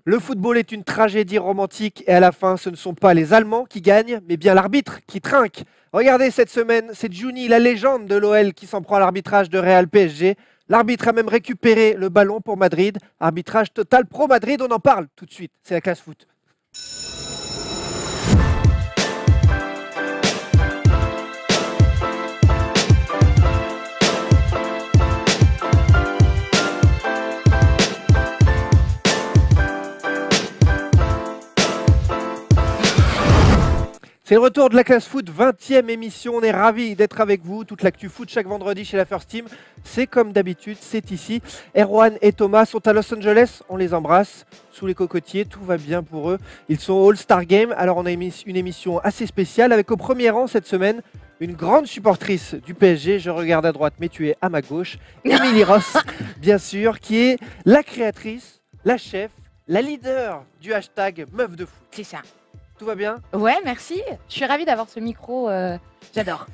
Le football est une tragédie romantique et à la fin, ce ne sont pas les Allemands qui gagnent, mais bien l'arbitre qui trinque. Regardez cette semaine, c'est Juni, la légende de l'OL, qui s'en prend à l'arbitrage de Real PSG. L'arbitre a même récupéré le ballon pour Madrid. Arbitrage total pro Madrid, on en parle tout de suite. C'est la classe foot. C'est le retour de la classe foot, 20e émission. On est ravis d'être avec vous. Toute l'actu foot chaque vendredi chez la First Team. C'est comme d'habitude, c'est ici. Erwan et Thomas sont à Los Angeles. On les embrasse sous les cocotiers. Tout va bien pour eux. Ils sont au All-Star Game. Alors on a une émission assez spéciale avec au premier rang cette semaine une grande supportrice du PSG. Je regarde à droite, mais tu es à ma gauche. Émilie Ross, bien sûr, qui est la créatrice, la chef, la leader du hashtag Meuf de foot. C'est ça. Tout va bien? Ouais, merci. Je suis ravie d'avoir ce micro. J'adore.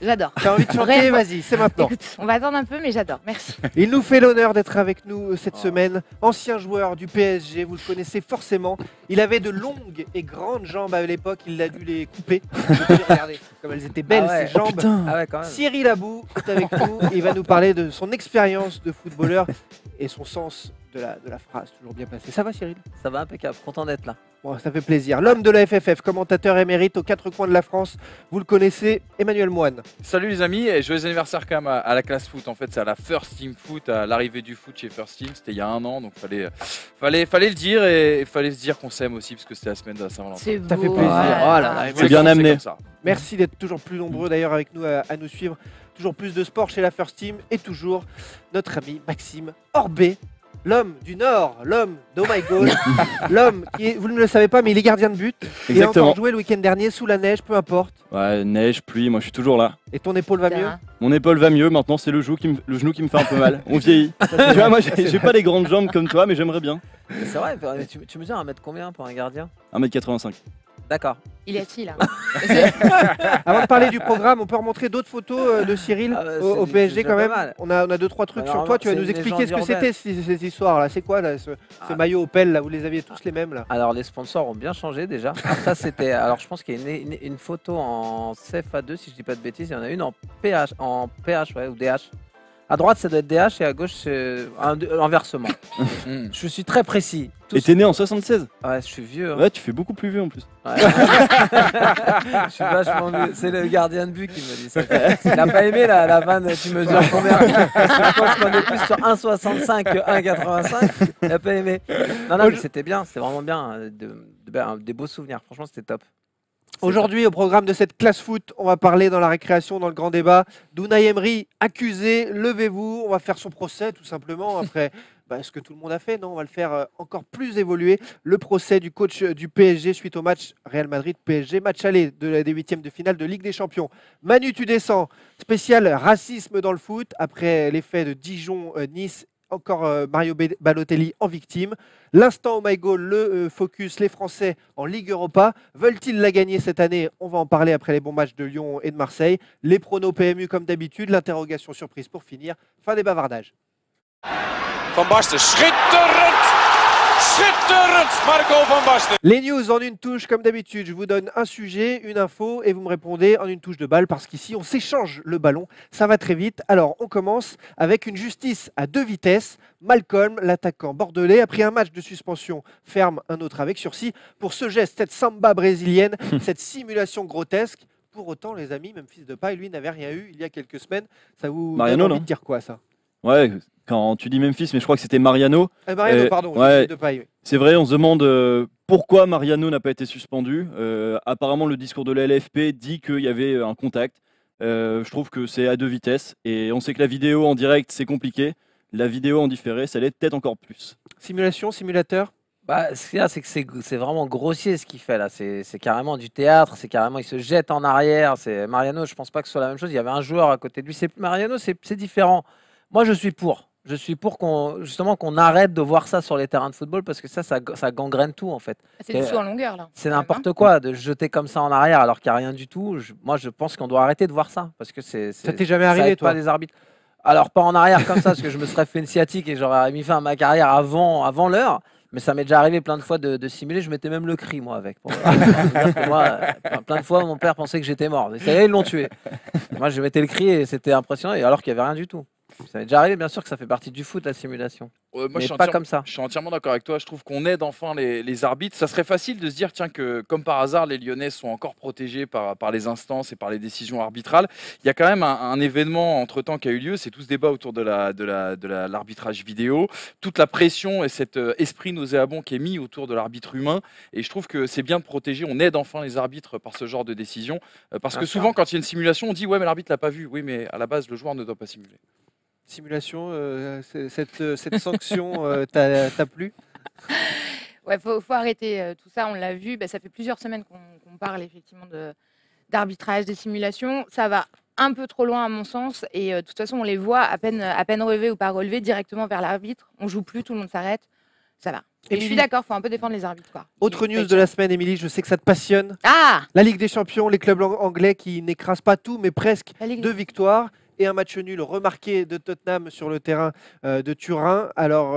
T'as envie de chanter? Vas-y, c'est maintenant. Écoute, on va attendre un peu, mais j'adore. Merci. Il nous fait l'honneur d'être avec nous cette semaine. Ancien joueur du PSG, vous le connaissez forcément. Il avait de longues et grandes jambes à l'époque. Il a dû les couper. Regardez comme elles étaient belles, ces jambes. Quand même. Cyril Abou est avec nous. Il va nous parler de son expérience de footballeur et son sens de la phrase. Toujours bien passé. Ça va, Cyril? Ça va impeccable. Content d'être là. Bon, ça fait plaisir. L'homme de la FFF, commentateur émérite aux quatre coins de la France. Vous le connaissez, Emmanuel Moine. Salut les amis, et joyeux anniversaire quand même à la classe foot. En fait, c'est à la First Team Foot, à l'arrivée du foot chez First Team. C'était il y a un an, donc fallait le dire et fallait se dire qu'on s'aime aussi parce que c'était la semaine de la Saint-Valentin. C'est Ça fait beau. plaisir. Ouais. Oh là là, C'est bien amené. Merci d'être toujours plus nombreux d'ailleurs avec nous à nous suivre. Toujours plus de sport chez la First Team et toujours notre ami Maxime Orbet. L'homme du Nord, l'homme d'Oh My Goal, l'homme qui est, vous ne le savez pas, mais il est gardien de but. Il a encore joué le week-end dernier sous la neige, peu importe. Ouais, neige, pluie, moi je suis toujours là. Et ton épaule va mieux? Mon épaule va mieux, maintenant c'est le genou qui me fait un peu mal. On vieillit. Tu vois, moi j'ai pas les grandes jambes comme toi, mais j'aimerais bien. C'est vrai, tu mesures 1 mètre combien pour un gardien? 1m85. D'accord. Il est assis là. Avant de parler du programme, on peut remontrer d'autres photos de Cyril au PSG quand même. On a 2-3 trucs sur toi. Tu vas nous expliquer ce que c'était cette histoire là. C'est quoi là, ce maillot Opel là? Vous les aviez tous les mêmes là? Alors les sponsors ont bien changé déjà. Alors, ça c'était. Alors je pense qu'il y a une photo en CFA2 si je dis pas de bêtises. Il y en a une en PH ouais, ou DH. À droite ça doit être DH et à gauche c'est inversement. Je suis très précis. Et t'es né en 76? Ouais, je suis vieux. Hein. Ouais, tu fais beaucoup plus vieux en plus. Ouais. Je suis vachement vieux. C'est le gardien de but qui me dit ça. Il n'a pas aimé la vanne. Tu mesures combien? Je pense qu'on est plus sur 1,65 que 1,85. Il n'a pas aimé. Non, mais c'était bien. C'était vraiment bien. Des beaux souvenirs. Franchement, c'était top. Aujourd'hui, au programme de cette classe foot, on va parler dans la récréation, dans le grand débat, d'Unai Emery accusé. Levez-vous, on va faire son procès tout simplement après ce que tout le monde a fait. Non, on va le faire encore plus évoluer. Le procès du coach du PSG suite au match Real Madrid-PSG, match aller des huitièmes de finale de Ligue des Champions. Manu, tu descends. Spécial racisme dans le foot après l'effet de Dijon-Nice. Encore Mario Balotelli en victime. L'instant Oh My Goal, le focus, les Français en Ligue Europa. Veulent-ils la gagner cette année? On va en parler après les bons matchs de Lyon et de Marseille. Les pronos PMU comme d'habitude. L'interrogation surprise pour finir. Fin des bavardages. Van Basten, schitterend! Schitterend, Marco Van Basten. Les news en une touche comme d'habitude. Je vous donne un sujet, une info et vous me répondez en une touche de balle parce qu'ici on s'échange le ballon. Ça va très vite. Alors on commence avec une justice à 2 vitesses. Malcolm, l'attaquant bordelais, a pris un match de suspension ferme, un autre avec sursis pour ce geste, cette samba brésilienne, cette simulation grotesque. Pour autant, les amis, Memphis Depay, lui, n'avait rien eu il y a quelques semaines. Ça vous donne envie de dire quoi, ça? Ouais, quand tu dis Memphis, mais je crois que c'était Mariano. Mariano, pardon. Ouais, Depay, oui. c'est vrai, on se demande pourquoi Mariano n'a pas été suspendu. Apparemment, le discours de la LFP dit qu'il y avait un contact. Je trouve que c'est à 2 vitesses. Et on sait que la vidéo en direct, c'est compliqué. La vidéo en différé, ça l'est peut-être encore plus. Simulation, simulateur? Ce qu'il y a, c'est que c'est vraiment grossier ce qu'il fait là. C'est carrément du théâtre. C'est carrément, il se jette en arrière. Mariano, je pense pas que ce soit la même chose. Il y avait un joueur à côté de lui. Mariano, c'est différent. Moi, je suis pour. Je suis pour qu'on arrête de voir ça sur les terrains de football parce que ça gangrène tout en fait. C'est du saut en longueur là. C'est n'importe quoi de jeter comme ça en arrière alors qu'il n'y a rien du tout. Moi, je pense qu'on doit arrêter de voir ça parce que ça t'est jamais arrivé, toi? Pas les arbitres. Alors pas en arrière comme ça parce que je me serais fait une sciatique et j'aurais mis fin à ma carrière avant l'heure. Mais ça m'est déjà arrivé plein de fois de simuler. Je mettais même le cri, moi, avec. Pour dire que moi, plein de fois, mon père pensait que j'étais mort. Et ça y est, ils l'ont tué. Moi, je mettais le cri et c'était impressionnant, et alors qu'il n'y avait rien du tout. Ça m'est déjà arrivé, bien sûr, que ça fait partie du foot, la simulation. Moi, Mais pas comme ça. Je suis entièrement d'accord avec toi. Je trouve qu'on aide enfin les arbitres. Ça serait facile de se dire, tiens, que comme par hasard, les Lyonnais sont encore protégés par les instances et par les décisions arbitrales. Il y a quand même un événement entre-temps qui a eu lieu. C'est tout ce débat autour de l'arbitrage vidéo. Toute la pression et cet esprit nauséabond qui est mis autour de l'arbitre humain. Et je trouve que c'est bien de protéger. On aide enfin les arbitres par ce genre de décision. Parce que souvent, quand il y a une simulation, on dit, ouais, mais l'arbitre l'a pas vu. Oui, mais à la base, le joueur ne doit pas simuler. Simulation, cette sanction t'a plu? Ouais, faut arrêter tout ça. On l'a vu. Ça fait plusieurs semaines qu'on parle effectivement d'arbitrage, des simulations. Ça va un peu trop loin à mon sens. Et de toute façon, on les voit à peine relevés ou pas relevés directement vers l'arbitre. On joue plus, tout le monde s'arrête. Ça va. Et je suis d'accord, faut un peu défendre les arbitres, quoi. Autre news de la semaine, Émilie, je sais que ça te passionne. Ah, La Ligue des Champions, les clubs anglais qui n'écrasent pas tout, mais presque la Ligue 2 victoires et un match nul remarqué de Tottenham sur le terrain de Turin. Alors,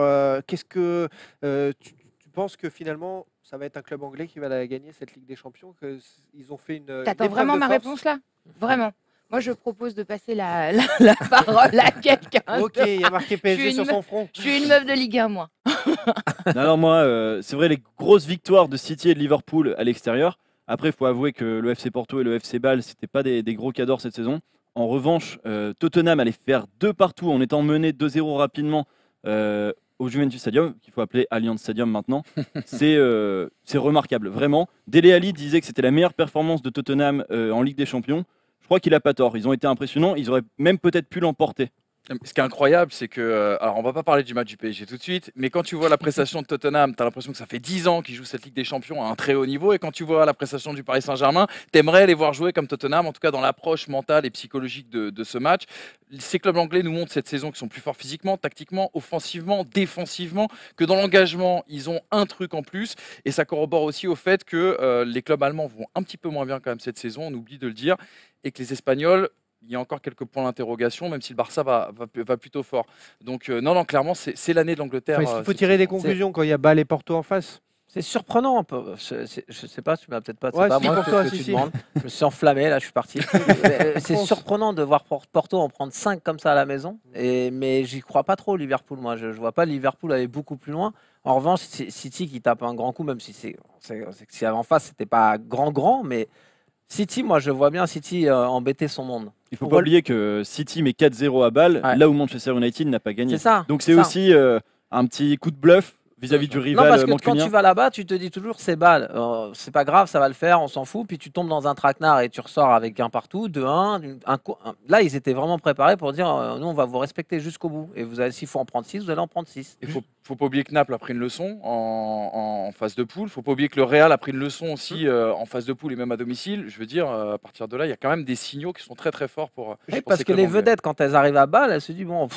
qu'est-ce que tu penses que finalement, ça va être un club anglais qui va la gagner, cette Ligue des Champions, ils ont fait une T'attends épreuve vraiment de ma force? réponse là? Vraiment. Moi, je propose de passer la parole à quelqu'un. Ok, il y a marqué PSG suis sur une son front. Je suis une meuf de Ligue 1, moi. Non, alors moi, c'est vrai, les grosses victoires de City et de Liverpool à l'extérieur. Après, il faut avouer que le FC Porto et le FC Bâle, c'était pas des gros cadors cette saison. En revanche, Tottenham allait faire 2 partout en étant mené 2-0 rapidement au Juventus Stadium, qu'il faut appeler Allianz Stadium maintenant. C'est remarquable, vraiment. Dele Alli disait que c'était la meilleure performance de Tottenham en Ligue des Champions. Je crois qu'il a pas tort. Ils ont été impressionnants. Ils auraient même peut-être pu l'emporter. Ce qui est incroyable, c'est que, alors on va pas parler du match du PSG tout de suite, mais quand tu vois la prestation de Tottenham, tu as l'impression que ça fait 10 ans qu'ils jouent cette Ligue des Champions à un très haut niveau, et quand tu vois la prestation du Paris Saint-Germain, t'aimerais les voir jouer comme Tottenham, en tout cas dans l'approche mentale et psychologique de ce match. Ces clubs anglais nous montrent cette saison qu'ils sont plus forts physiquement, tactiquement, offensivement, défensivement, que dans l'engagement, ils ont un truc en plus, et ça corrobore aussi au fait que les clubs allemands vont un petit peu moins bien quand même cette saison, on oublie de le dire, et que les Espagnols, il y a encore quelques points d'interrogation, même si le Barça va plutôt fort. Donc non, clairement, c'est l'année de l'Angleterre. Enfin, il faut tirer des conclusions quand il y a Bâle et Porto en face. C'est surprenant un peu. Je sais pas, tu m'as peut-être pas. C'est Ouais, pas si, moi pour que, toi, que si, tu si. demandes. Je me suis enflammé, là, je suis parti. C'est surprenant de voir Porto en prendre 5 comme ça à la maison. Mais j'y crois pas trop, Liverpool. Moi, je vois pas Liverpool aller beaucoup plus loin. En revanche, City qui tape un grand coup, même si c'est en face, c'était pas grand, mais City, moi, je vois bien City embêter son monde. Il ne faut pas oublier que City met 4-0 à Bâle, Ouais. là où Manchester United n'a pas gagné. C'est ça. Donc c'est aussi un petit coup de bluff vis-à-vis du Non, rival parce que quand mancunien. tu vas là-bas, tu te dis toujours c'est balle. C'est pas grave, ça va le faire, on s'en fout. Puis tu tombes dans un traquenard et tu ressors avec un partout, 2-1. Là, ils étaient vraiment préparés pour dire nous, on va vous respecter jusqu'au bout. Et s'il faut en prendre 6, vous allez en prendre 6. Il faut pas oublier que Naples a pris une leçon en phase de poule. Il faut pas oublier que le Real a pris une leçon aussi en phase de poule et même à domicile. Je veux dire, à partir de là, il y a quand même des signaux qui sont très très forts pour. Oui, pour parce ces que clubs les anglais. vedettes, quand elles arrivent à balle, elles se disent bon,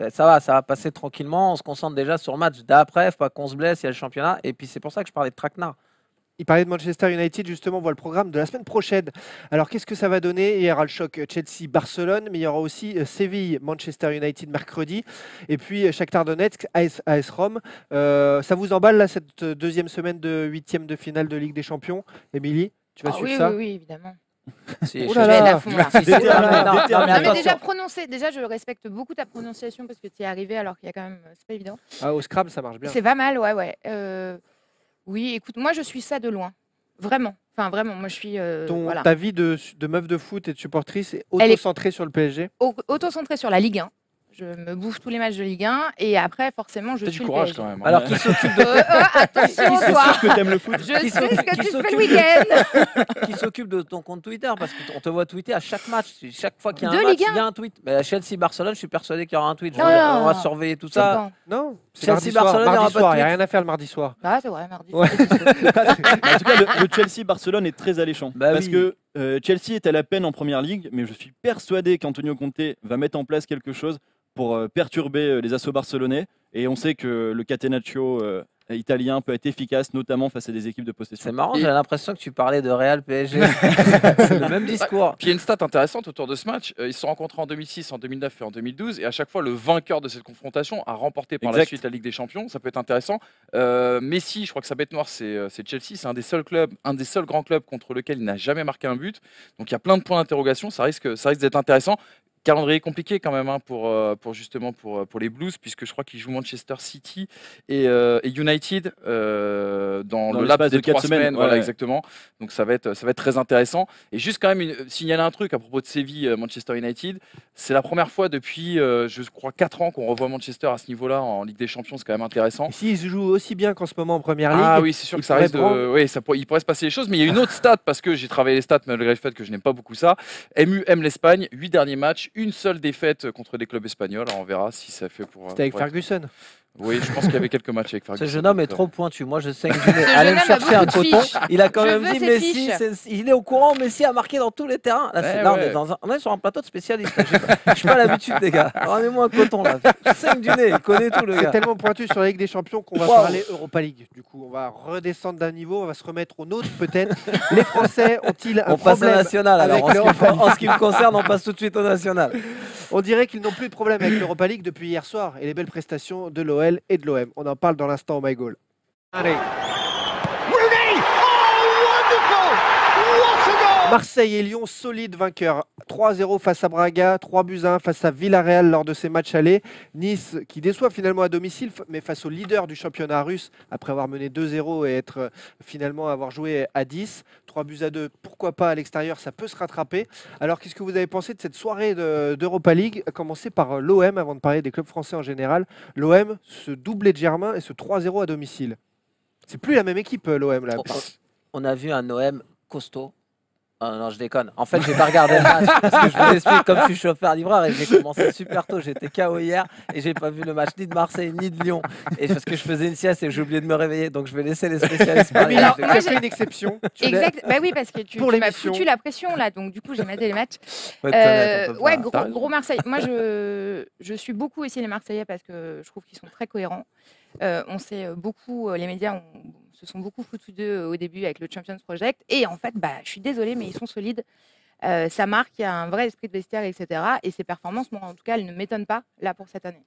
ça va passer tranquillement. On se concentre déjà sur le match d'après, faut pas qu'on se blesse, il y a le championnat. Et puis c'est pour ça que je parlais de traquenard. Il parlait de Manchester United, justement, on voit le programme de la semaine prochaine. Alors, qu'est-ce que ça va donner? Il y aura le choc Chelsea-Barcelone, mais il y aura aussi Séville-Manchester United mercredi, et puis Shakhtar Donetsk, AS Rome. Ça vous emballe, là, cette deuxième semaine de 8e de finale de Ligue des Champions? Émilie, tu vas suivre oui, ça? oui, évidemment. Si, Oh je- là Je vais là. à fond, là. Si, si, non, mais Non, mais attention. déjà prononcé, déjà je respecte beaucoup ta prononciation parce que tu y es arrivé alors qu'il y a quand même, c'est pas évident. Ah, au Scrabble, ça marche bien. C'est pas mal, ouais. Oui, écoute, moi je suis ça de loin, vraiment. Enfin vraiment, moi je suis voilà. Ta vie de meuf de foot et de supportrice est Elle est- auto-centrée sur le PSG? Auto-centré sur la Ligue 1. Je me bouffe tous les matchs de Ligue 1 et après forcément je T'as suis du le courage PSG. quand même. hein. Alors qui s'occupe de Attention C'est toi. sûr que t'aimes le foot. Je sais ce que tu fais le s'occupe week-end. qui s'occupe de ton compte Twitter parce qu'on te voit tweeter à chaque match, chaque fois qu'il y a De un match, Ligue 1. il y a un tweet. Mais à Chelsea-Barcelone, je suis persuadé qu'il y aura un tweet. Non, On va non. surveiller tout C'est ça. bon. Non, c'est Chelsea, mardi soir. Barcelone, il y aura Mardi pas de soir, il n'y a tweet. rien à faire le mardi soir. Ah c'est vrai, mardi. Ouais. En tout cas, le Chelsea-Barcelone est très alléchant. Bah parce oui. que Chelsea est à la peine en première ligue, mais je suis persuadé qu'Antonio Conte va mettre en place quelque chose pour perturber les assauts barcelonais. Et on sait que le Catenaccio italien peut être efficace, notamment face à des équipes de possession. C'est marrant, Et- j'ai l'impression que tu parlais de Real PSG. C'est le même discours. Puis il y a une stat intéressante autour de ce match. Ils se sont rencontrés en 2006, en 2009 et en 2012. Et à chaque fois, le vainqueur de cette confrontation a remporté par la Exact. suite la Ligue des Champions. Ça peut être intéressant. Messi, je crois que sa bête noire, c'est Chelsea. C'est un des seuls grands clubs contre lequel il n'a jamais marqué un but. Donc il y a plein de points d'interrogation. Ça risque d'être intéressant. Calendrier compliqué quand même pour les Blues, puisque je crois qu'ils jouent Manchester City et United dans le laps l'espace de de 4 3 semaines. semaines, Voilà, ouais. exactement. Donc ça va être très intéressant. Et juste quand même signaler un truc à propos de Séville, Manchester United. C'est la première fois depuis, je crois, 4 ans qu'on revoit Manchester à ce niveau-là en Ligue des Champions. C'est quand même intéressant. Et s'ils jouent aussi bien qu'en ce moment en Première Ligue, Ah oui, c'est sûr il que ça pourrait risque prendre- oui, il pourrait se passer des choses. Mais il y a une autre stat, parce que j'ai travaillé les stats malgré le fait que je n'aime pas beaucoup ça. MU aime l'Espagne, 8 derniers matchs, une seule défaite contre des clubs espagnols. Alors on verra si ça fait pour. c'était avec pour être- Ferguson. Oui, je pense qu'il y avait quelques matchs avec Ferguson. Ce jeune homme est trop pointu. Moi, je sais que Ce allez jeune me homme a chercher un beaucoup de coton. fiches. Il a quand Je même veux dit ses Messi. fiches. Il est au courant. Messi a marqué dans tous les terrains. Là, Ouais, là, ouais. on est sur un plateau de spécialistes. Je suis pas l'habitude, les gars. Ramenez-moi un coton là. Je saigne du nez. Il connaît tout, le C'est gars. tellement pointu sur la Ligue des Champions qu'on va Wow. parler Europa League. Du coup, on va redescendre d'un niveau, on va se remettre au nôtre peut-être. Les Français ont-ils un On passe au problème national. Alors, avec l'Europa League en ce qui me concerne, on passe tout de suite au national. On dirait qu'ils n'ont plus de problème avec l'Europa League depuis hier soir et les belles prestations de l'OL et de l'OM. On en parle dans l'instant au My Goal. Allez. Marseille et Lyon, solides vainqueurs. 3-0 face à Braga, 3-1 face à Villarreal lors de ces matchs allés. Nice qui déçoit finalement à domicile, mais face au leader du championnat russe, après avoir mené 2-0 et être finalement avoir joué à 10. 3-2, pourquoi pas à l'extérieur, ça peut se rattraper. Alors qu'est-ce que vous avez pensé de cette soirée d'Europa League, à commencer par l'OM avant de parler des clubs français en général. L'OM, ce doublé de Germain et ce 3-0 à domicile. C'est plus la même équipe l'OM là. On a vu un OM costaud. Ah non, je déconne. En fait, j'ai pas regardé le match parce que je vous explique, comme je suis chauffeur-livreur et j'ai commencé super tôt, j'étais KO hier et j'ai pas vu le match ni de Marseille ni de Lyon. Et parce que je faisais une sieste et j'ai oublié de me réveiller, donc je vais laisser les spécialistes parler. Mais Alors, tu moi, as j'ai- fait une exception. Exact. Bah oui, parce que tu Pour m'as l'émission. foutu la pression là, donc du coup j'ai maté les matchs. Faut être honnête, on peut Ouais, pas- t'as raison. gros Marseille. Moi, je suis beaucoup aussi les Marseillais parce que je trouve qu'ils sont très cohérents. On sait beaucoup, les médias se sont beaucoup foutus d'eux au début avec le Champions Project. Et en fait, bah, je suis désolée, mais ils sont solides. Ça marque, il y a un vrai esprit de vestiaire, etc. Et ces performances, moi, en tout cas, elles ne m'étonnent pas là pour cette année.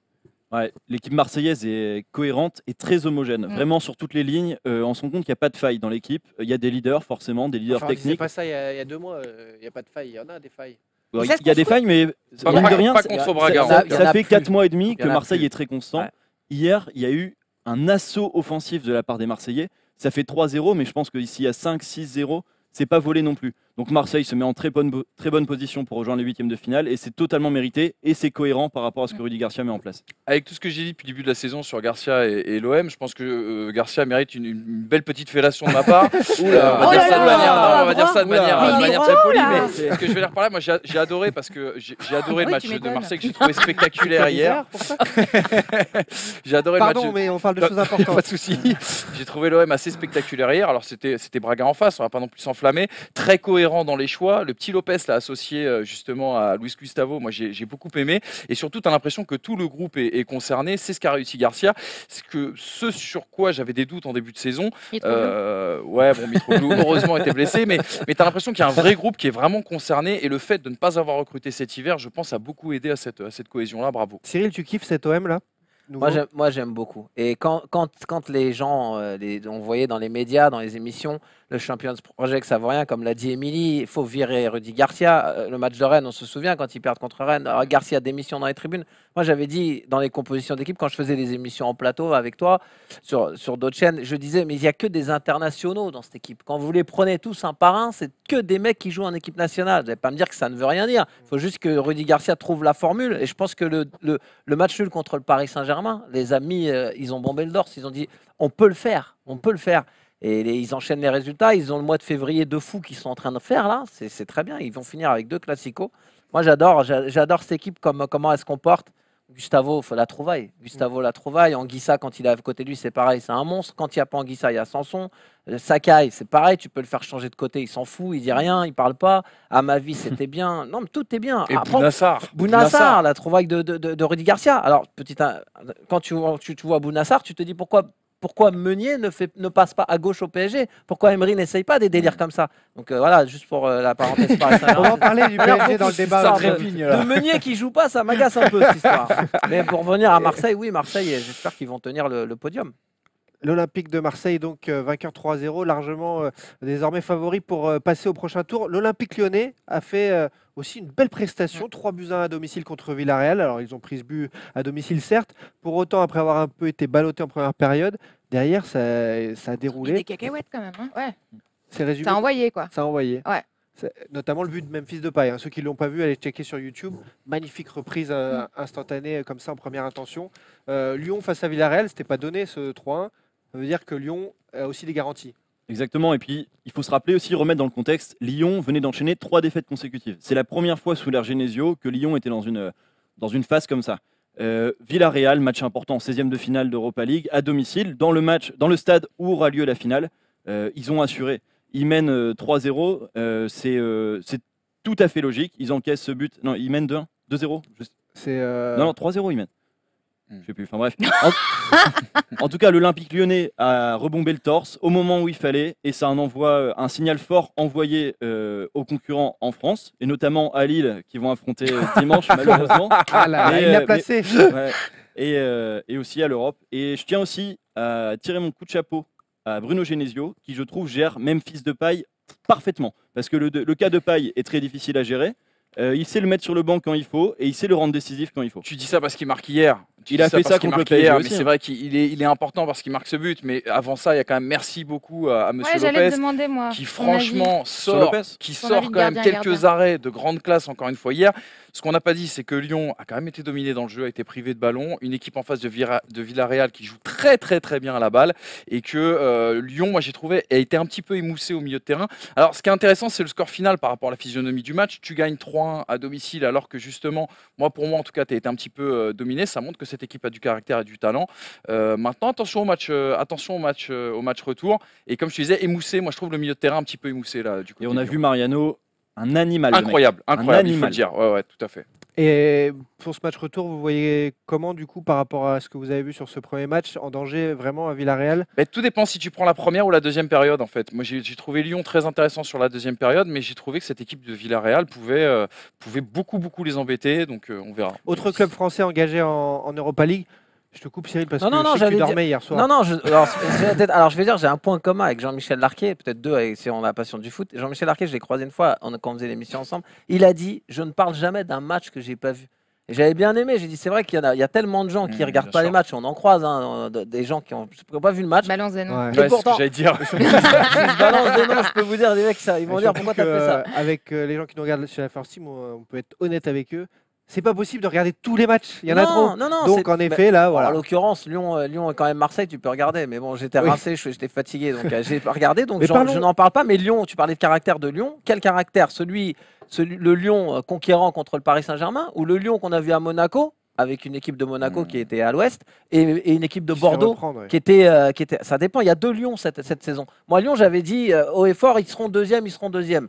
Ouais, l'équipe marseillaise est cohérente et très homogène. Mm. Vraiment sur toutes les lignes, on se rend compte qu'il n'y a pas de faille dans l'équipe. Il y a des leaders, forcément, des leaders Enfin, on disait techniques. pas ça il y a 2 mois. Il n'y a pas de faille. Il y en a des failles. Ouais, Ça se il y a des construit. failles, mais Pas- mine pas- de rien, pas ça- contre ça- Braga, en ça- tout cas. ça Il y en a fait plus. 4 mois et demi Il y que en a Marseille plus. est très constant. Ouais. Hier, il y a eu un assaut offensif de la part des Marseillais. Ça fait 3-0, mais je pense qu'ici, il y a 5-6-0, c'est pas volé non plus. Donc Marseille se met en très bonne position pour rejoindre les huitièmes de finale et c'est totalement mérité et c'est cohérent par rapport à ce que Rudy Garcia met en place. Avec tout ce que j'ai dit depuis le début de la saison sur Garcia et l'OM, je pense que Garcia mérite une belle petite fellation de ma part. Oula. On va Oh dire là ça de là, manière, non, on va Oula. dire ça de manière, Mais il de est manière gros, très polie, là. mais ce que je vais leur parler, moi j'ai adoré parce que j'ai adoré le Oui, match tu de m'étonnes. Marseille que j'ai trouvé spectaculaire hier. Pour ça J'ai adoré le Pardon, match. mais on parle de choses Pas importantes. de souci. J'ai trouvé l'OM assez spectaculaire hier. Alors c'était Braga en face, on va pas non plus s'enflammer. Très cohérent dans les choix. Le petit Lopez l'a associé justement à Luis Gustavo. Moi j'ai beaucoup aimé. Et surtout, tu as l'impression que tout le groupe est concerné. C'est ce qu'a réussi Garcia. Ce sur quoi j'avais des doutes en début de saison. Ouais, bon, Mitroglou heureusement était blessé, mais tu as l'impression qu'il y a un vrai groupe qui est vraiment concerné. Et le fait de ne pas avoir recruté cet hiver, je pense, a beaucoup aidé à cette cohésion-là. Bravo. Cyril, tu kiffes cet OM là Nouveau Moi, j'aime beaucoup. Et quand les gens, on voyait dans les médias, dans les émissions, le Champions Project savourien, comme l'a dit Émilie, il faut virer Rudy Garcia. Le match de Rennes, on se souvient quand ils perdent contre Rennes, Garcia démission dans les tribunes. Moi, j'avais dit dans les compositions d'équipe, quand je faisais les émissions en plateau avec toi, sur d'autres chaînes, je disais, mais il n'y a que des internationaux dans cette équipe. Quand vous les prenez tous un par un, c'est que des mecs qui jouent en équipe nationale. Vous n'allez pas me dire que ça ne veut rien dire. Il faut juste que Rudy Garcia trouve la formule. Et je pense que le match nul contre le Paris Saint-Germain, les amis, ils ont bombé le torse. Ils ont dit, on peut le faire, on peut le faire. Et ils enchaînent les résultats. Ils ont le mois de février de fou qu'ils sont en train de faire là. C'est très bien. Ils vont finir avec 2 classicos. Moi, j'adore cette équipe, comment elle se comporte. Gustavo, faut la trouvaille. Gustavo, la trouvaille. Anguissa, quand il est à côté de lui, c'est pareil. C'est un monstre. Quand il n'y a pas Anguissa, il y a Sanson. Sakai, c'est pareil. Tu peux le faire changer de côté. Il s'en fout. Il dit rien. Il parle pas. À ma vie, c'était bien. Non, mais tout est bien. Et Après, Bounassar. Bounassar, la trouvaille de Rudy Garcia. Alors, quand tu vois Bounassar, tu te dis pourquoi pourquoi Meunier ne passe pas à gauche au PSG? Pourquoi Emery n'essaye pas des délires comme ça? Donc voilà, juste pour la parenthèse Paris On va en Saint-Germain. parler du PSG dans le débat. De Meunier qui joue pas, ça m'agace un peu cette histoire. Mais pour revenir à Marseille, oui, Marseille, j'espère qu'ils vont tenir le podium. L'Olympique de Marseille, donc vainqueur 3-0, largement désormais favori pour passer au prochain tour. L'Olympique lyonnais a fait aussi une belle prestation, 3-1 à domicile contre Villarreal. Alors ils ont pris ce but à domicile certes, pour autant après avoir un peu été ballotté en première période, derrière ça a Il y a déroulé. des cacahuètes quand même. Hein. Ouais. C'est résumé. Ça a envoyé quoi. Ça a envoyé. Ouais. Notamment le but de Memphis Depay. Hein. Ceux qui ne l'ont pas vu, allez checker sur YouTube. Magnifique reprise instantanée comme ça en première intention. Lyon face à Villarreal, c'était pas donné ce 3-1. Ça veut dire que Lyon a aussi des garanties. Exactement, et puis il faut se rappeler aussi, remettre dans le contexte, Lyon venait d'enchaîner 3 défaites consécutives. C'est la première fois sous l'ère Genesio que Lyon était dans une phase comme ça. Villarreal, match important, 16e de finale d'Europa League, à domicile, dans le stade où aura lieu la finale, ils ont assuré. Ils mènent 3-0, c'est tout à fait logique, ils encaissent ce but, non, ils mènent 2-1, 2-0 Non, 3-0 ils mènent. Je sais plus, enfin bref. En tout cas, l'Olympique lyonnais a rebombé le torse au moment où il fallait et ça un signal fort envoyé aux concurrents en France et notamment à Lille qui vont affronter dimanche malheureusement. Ah là, il l'a placé. Ouais. Et aussi à l'Europe. Et je tiens aussi à tirer mon coup de chapeau à Bruno Genesio qui, je trouve, gère Memphis Depay parfaitement. Parce que le cas de Depay est très difficile à gérer. Il sait le mettre sur le banc quand il faut et il sait le rendre décisif quand il faut. Tu dis ça parce qu'il marque hier. Il a fait ça contre le PSG mais aussi, c'est vrai qu'il est important parce qu'il marque ce but. Mais avant ça, il y a quand même merci beaucoup à Monsieur Ouais, j'allais Lopez te demander moi. qui ton avis. franchement Sur sort, Lopez qui Ton sort avis de quand même gardien, quelques arrêts de grande classe encore une fois hier. Ce qu'on n'a pas dit, c'est que Lyon a quand même été dominé dans le jeu, a été privé de ballon. Une équipe en face de Villarreal qui joue très très très bien à la balle et que Lyon, moi j'ai trouvé, a été un petit peu émoussé au milieu de terrain. Alors ce qui est intéressant, c'est le score final par rapport à la physionomie du match. Tu gagnes 3-1 à domicile alors que justement, pour moi en tout cas, tu as été un petit peu dominé. Ça montre que cette équipe a du caractère et du talent. Maintenant, attention au match retour. Et comme je te disais, émoussé, moi je trouve le milieu de terrain un petit peu émoussé là. Du côté Et on a de vu Lyon. Mariano, un animal. Incroyable, Un il faut le animal. dire. Ouais, tout à fait. Et pour ce match retour, vous voyez comment du coup par rapport à ce que vous avez vu sur ce premier match, en danger vraiment à Villarreal? Tout dépend si tu prends la première ou la deuxième période en fait. Moi j'ai trouvé Lyon très intéressant sur la deuxième période, mais j'ai trouvé que cette équipe de Villarreal pouvait beaucoup les embêter, donc on verra. Autre club français engagé en Europa League. Je te coupe Cyril parce Non, que non, non, je sais que tu j'allais dormais hier soir. Non, alors je vais dire, j'ai un point commun avec Jean-Michel Larquet, peut-être deux si on a la passion du foot. Jean-Michel Larquet, je l'ai croisé une fois quand on faisait l'émission ensemble. Il a dit, je ne parle jamais d'un match que j'ai pas vu. Et j'avais bien aimé, j'ai dit, c'est vrai qu'il y a tellement de gens qui regardent bien pas sûr. les matchs, on en croise, des gens qui n'ont pas vu le match. Balance des noms. Ouais. Et Ouais, c'est ce pourtant- que j'allais dire. Je balance des noms, je peux vous dire, des mecs, ils vont Et dire surtout pourquoi tu as fait ça. avec les gens qui nous regardent sur la First Team, on peut être honnête avec eux. C'est pas possible de regarder tous les matchs. Il y en a trop. Non, Donc en effet, là, En voilà. l'occurrence, Lyon est quand même Marseille, tu peux regarder. Mais bon, j'étais Oui. rincé, j'étais fatigué, donc j'ai pas regardé. Donc Mais parlons- je n'en parle pas. Mais Lyon, tu parlais de caractère de Lyon. Quel caractère? Le Lyon conquérant contre le Paris Saint-Germain ou le Lyon qu'on a vu à Monaco avec une équipe de Monaco qui était à l'ouest et une équipe de Qui se fait Bordeaux reprendre, ouais. qui était. Ça dépend. Il y a deux Lyon cette saison. Moi, Lyon, j'avais dit haut et fort, ils seront deuxième.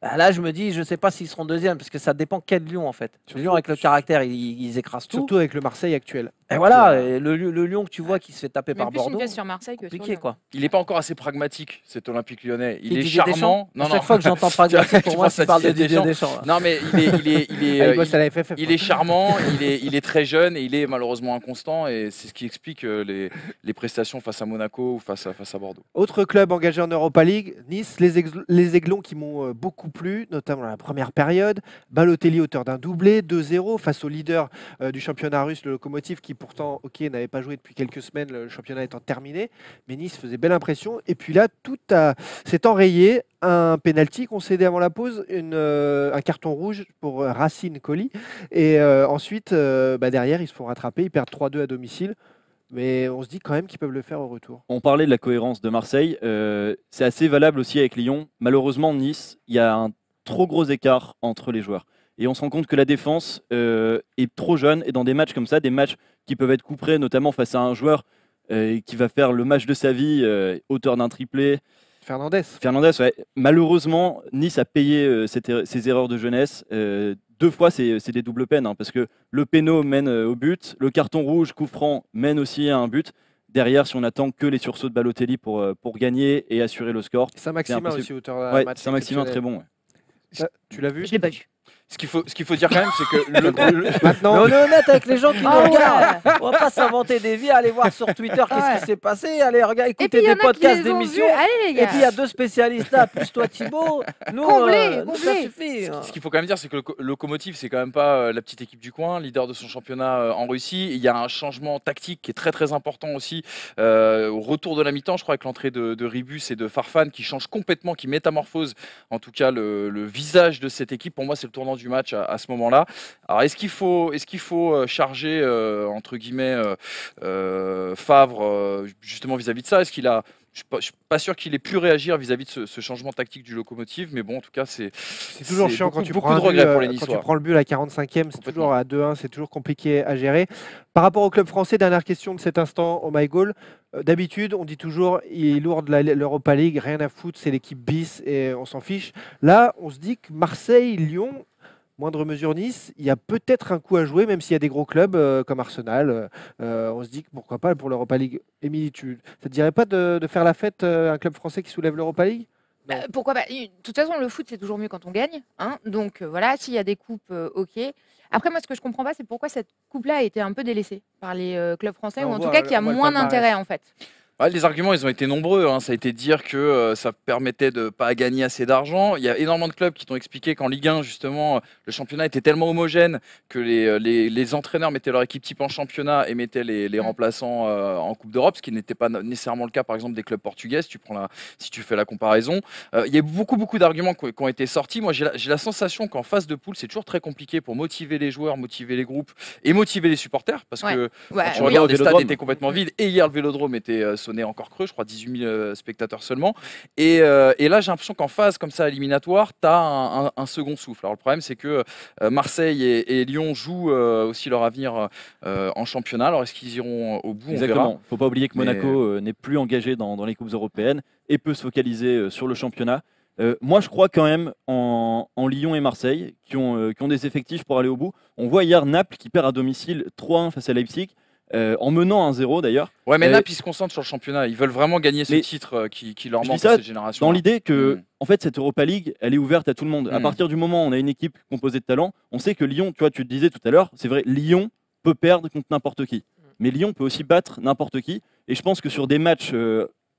Bah là, je me dis, je sais pas s'ils seront deuxième parce que ça dépend quel Lyon en fait. Le Lyon avec le caractère, ils écrasent tout. Surtout avec le Marseille actuel. Et voilà, et le Lyon que tu vois qui se fait taper Mais par plus une Bordeaux, pièce sur Marseille que sur compliqué Lyon. quoi. Il n'est pas encore assez pragmatique cet Olympique lyonnais. Il Qui, est Didier charmant. Deschamps à chaque fois que j'entends pragmatique, Tu pour moi, penses à tu parles de Didier Didier Deschamps. là. Non mais Ah, il bosse à la FFF. il est charmant, il est très jeune et il est malheureusement inconstant et c'est ce qui explique les prestations face à Monaco ou face à Bordeaux. Autre club engagé en Europa League, Nice, les Aiglons qui m'ont beaucoup plu, notamment dans la première période. Balotelli auteur d'un doublé, 2-0 face au leader du championnat russe, le Lokomotiv, qui pourtant, n'avait pas joué depuis quelques semaines, le championnat étant terminé. Mais Nice faisait belle impression. Et puis là, s'est enrayé. Un penalty concédé avant la pause, un carton rouge pour Racine Colli. Et ensuite, derrière, ils se font rattraper. Ils perdent 3-2 à domicile. Mais on se dit quand même qu'ils peuvent le faire au retour. On parlait de la cohérence de Marseille, c'est assez valable aussi avec Lyon. Malheureusement, Nice, il y a un trop gros écart entre les joueurs. Et on se rend compte que la défense est trop jeune. Et dans des matchs comme ça, des matchs qui peuvent être couperés, notamment face à un joueur qui va faire le match de sa vie, auteur d'un triplé. Fernandez. Ouais. Malheureusement, Nice a payé ses erreurs de jeunesse. 2 fois, c'est des doubles peines, hein, parce que le péno mène au but, le carton rouge, coup franc, mène aussi à un but. derrière, si on attend que les sursauts de Balotelli pour gagner et assurer le score. Saint-Maximin impossible. aussi, auteur d'un Ouais, match Saint-Maximin très exceptionnel. bon. Ouais. Tu l'as vu? Je l'ai pas vu. Ce qu'il faut dire quand même, c'est que Mais Maintenant, on est honnête avec les gens qui nous Ah ouais. regardent. On va pas s'inventer des vies, aller voir sur Twitter qu'est-ce Ouais. qui s'est passé, aller regarder, Et puis écouter il y en des a qui podcasts les ont d'émissions. vus. Allez les gars. Et puis il y a 2 spécialistes là, plus toi Thibaut. Nous, Comblé, nous, ça comblé. suffit. ce qu'il faut quand même dire, c'est que le Lokomotiv, c'est quand même pas la petite équipe du coin, leader de son championnat en Russie. Il y a un changement tactique qui est très très important aussi au retour de la mi-temps, je crois, avec l'entrée de Ribus et de Farfan, qui change complètement, qui métamorphose en tout cas le visage de cette équipe. Pour moi, c'est le tournant du match à ce moment-là. Alors, est-ce qu'il faut charger entre guillemets Favre justement vis-à-vis de ça? Est-ce qu'il a je suis pas sûr qu'il ait pu réagir vis-à-vis de ce changement tactique du Lokomotiv, mais bon, en tout cas, c'est toujours chiant quand tu beaucoup prends de un but, regrets pour les quand tu Niçois. prends le but à la 45e, c'est Complètement. toujours à 2-1, c'est toujours compliqué à gérer. Par rapport au club français, dernière question de cet instant au My Goal. D'habitude, on dit toujours il est lourd de l'Europa League, rien à foutre, c'est l'équipe bis et on s'en fiche. Là, on se dit que Marseille, Lyon, moindre mesure Nice, il y a peut-être un coup à jouer, même s'il y a des gros clubs comme Arsenal. On se dit que pourquoi pas pour l'Europa League. Émilie, ça te dirait pas de faire la fête un club français qui soulève l'Europa League? Pourquoi pas? De toute façon, le foot, c'est toujours mieux quand on gagne. Hein, donc voilà, s'il y a des coupes, ok. Après, moi, ce que je comprends pas, c'est pourquoi cette coupe-là a été un peu délaissée par les clubs français, On ou en tout voit- cas qu'il y a on voit le moins palmarès. d'intérêt, en fait. Ouais, les arguments, ils ont été nombreux. Hein. Ça a été de dire que ça permettait de pas gagner assez d'argent. Il y a énormément de clubs qui t'ont expliqué qu'en Ligue 1, justement, le championnat était tellement homogène que les entraîneurs mettaient leur équipe type en championnat et mettaient les remplaçants en Coupe d'Europe, ce qui n'était pas nécessairement le cas, par exemple, des clubs portugais, si tu fais la comparaison. Il y a beaucoup d'arguments qui ont été sortis. Moi, j'ai la sensation qu'en phase de poule, c'est toujours très compliqué pour motiver les joueurs, motiver les groupes et motiver les supporters, parce Ouais. que Ouais, quand tu oui. regardes, les stades Vélodrome. étaient complètement vides et hier le Vélodrome était sonné encore creux, je crois 18 000 spectateurs seulement. Et là, j'ai l'impression qu'en phase comme ça éliminatoire, tu as un second souffle. Alors le problème, c'est que Marseille et Lyon jouent aussi leur avenir en championnat. Alors est-ce qu'ils iront au bout? On verra. Exactement. Il ne faut pas oublier que Mais- Monaco n'est plus engagé dans les coupes européennes et peut se focaliser sur le championnat. Moi, je crois quand même en Lyon et Marseille qui ont des effectifs pour aller au bout. On voit hier Naples qui perd à domicile 3-1 face à Leipzig, en menant 1-0 d'ailleurs. Ouais, mais Euh, Naples, ils se concentrent sur le championnat. Ils veulent vraiment gagner ce Mais- titre qui leur Je manque dis ça à cette génération. Dans l'idée que, Mm. en fait, cette Europa League, elle est ouverte à tout le monde. À Mm. partir du moment où on a une équipe composée de talents, on sait que Lyon, tu vois, tu le disais tout à l'heure, c'est vrai, Lyon peut perdre contre n'importe qui. Mais Lyon peut aussi battre n'importe qui. Et je pense que sur des matchs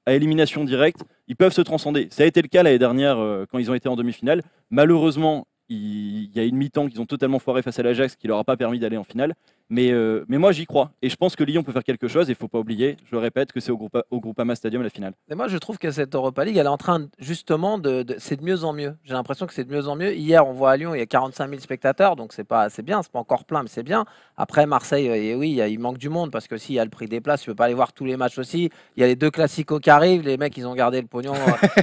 à élimination directe, ils peuvent se transcender. Ça a été le cas l'année dernière quand ils ont été en demi-finale. Malheureusement, il y a une mi-temps qu'ils ont totalement foiré face à l'Ajax qui leur a pas permis d'aller en finale. Mais moi, j'y crois. Et je pense que Lyon peut faire quelque chose. Et il ne faut pas oublier, je le répète, que c'est au Groupama Stadium la finale. Et moi, je trouve que cette Europa League, elle est en train justement c'est de mieux en mieux. J'ai l'impression que c'est de mieux en mieux. Hier, on voit à Lyon, il y a 45 000 spectateurs, donc c'est bien, c'est pas encore plein, mais c'est bien. Après, Marseille, et oui, il manque du monde parce que s'il y a le prix des places, tu peux pas aller voir tous les matchs aussi. Il y a les 2 classicos qui arrivent, les mecs, ils ont gardé le pognon.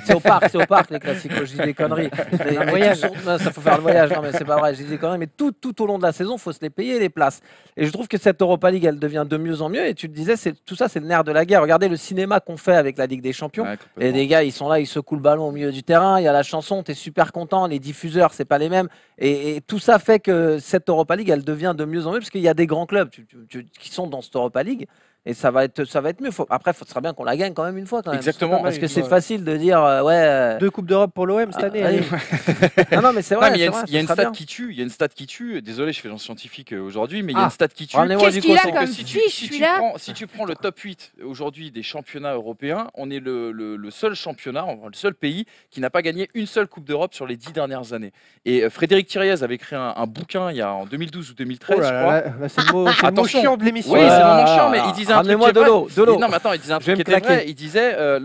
C'est au parc, les classicos, je dis des conneries. Mais voyage. non, ça faut faire le voyage, non, mais c'est pas vrai, je dis des conneries. Mais tout au long de la saison, faut se les payer, les places. Et je trouve que cette Europa League, elle devient de mieux en mieux. Et tu te disais, tout ça, c'est le nerf de la guerre. Regardez le cinéma qu'on fait avec la Ligue des Champions. Ouais, Et complètement. les gars, ils sont là, ils secouent le ballon au milieu du terrain. Il y a la chanson, tu es super content. Les diffuseurs, c'est pas les mêmes. Et tout ça fait que cette Europa League, elle devient de mieux en mieux parce qu'il y a des grands clubs qui sont dans cette Europa League. Et ça va être mieux. Après, ce serait bien qu'on la gagne quand même une fois. Quand même. Exactement. Parce que une c'est fois. facile de dire, ouais. 2 Coupes d'Europe pour l'OM cette année. allez. allez. Non, mais c'est Non, vrai. mais il y a c'est vrai, il y a une ce serait stat bien. qui tue. Il y a une stat qui tue. Désolé, je fais un scientifique aujourd'hui, mais il y a Ah, une stat qui tue. ramenez-moi Qu'est-ce du qu'il a coton. comme Si tu, fiche, si tu celui-là? si tu prends le top 8 aujourd'hui des championnats européens, on est le seul championnat, le seul pays qui n'a pas gagné une seule Coupe d'Europe sur les 10 dernières années. Et Frédéric Thiriez avait écrit un bouquin il y a en 2012 ou 2013, Oh je là crois. là, c'est le mot Attention. chiant de l'émission. Oui, Ouais. c'est le moment chiant, mais il disait un truc Ramenez-moi qui est de vrai. l'eau, de l'eau. Non, mais attends, il disait un Je vais truc qui me était vrai. claquer. Il disait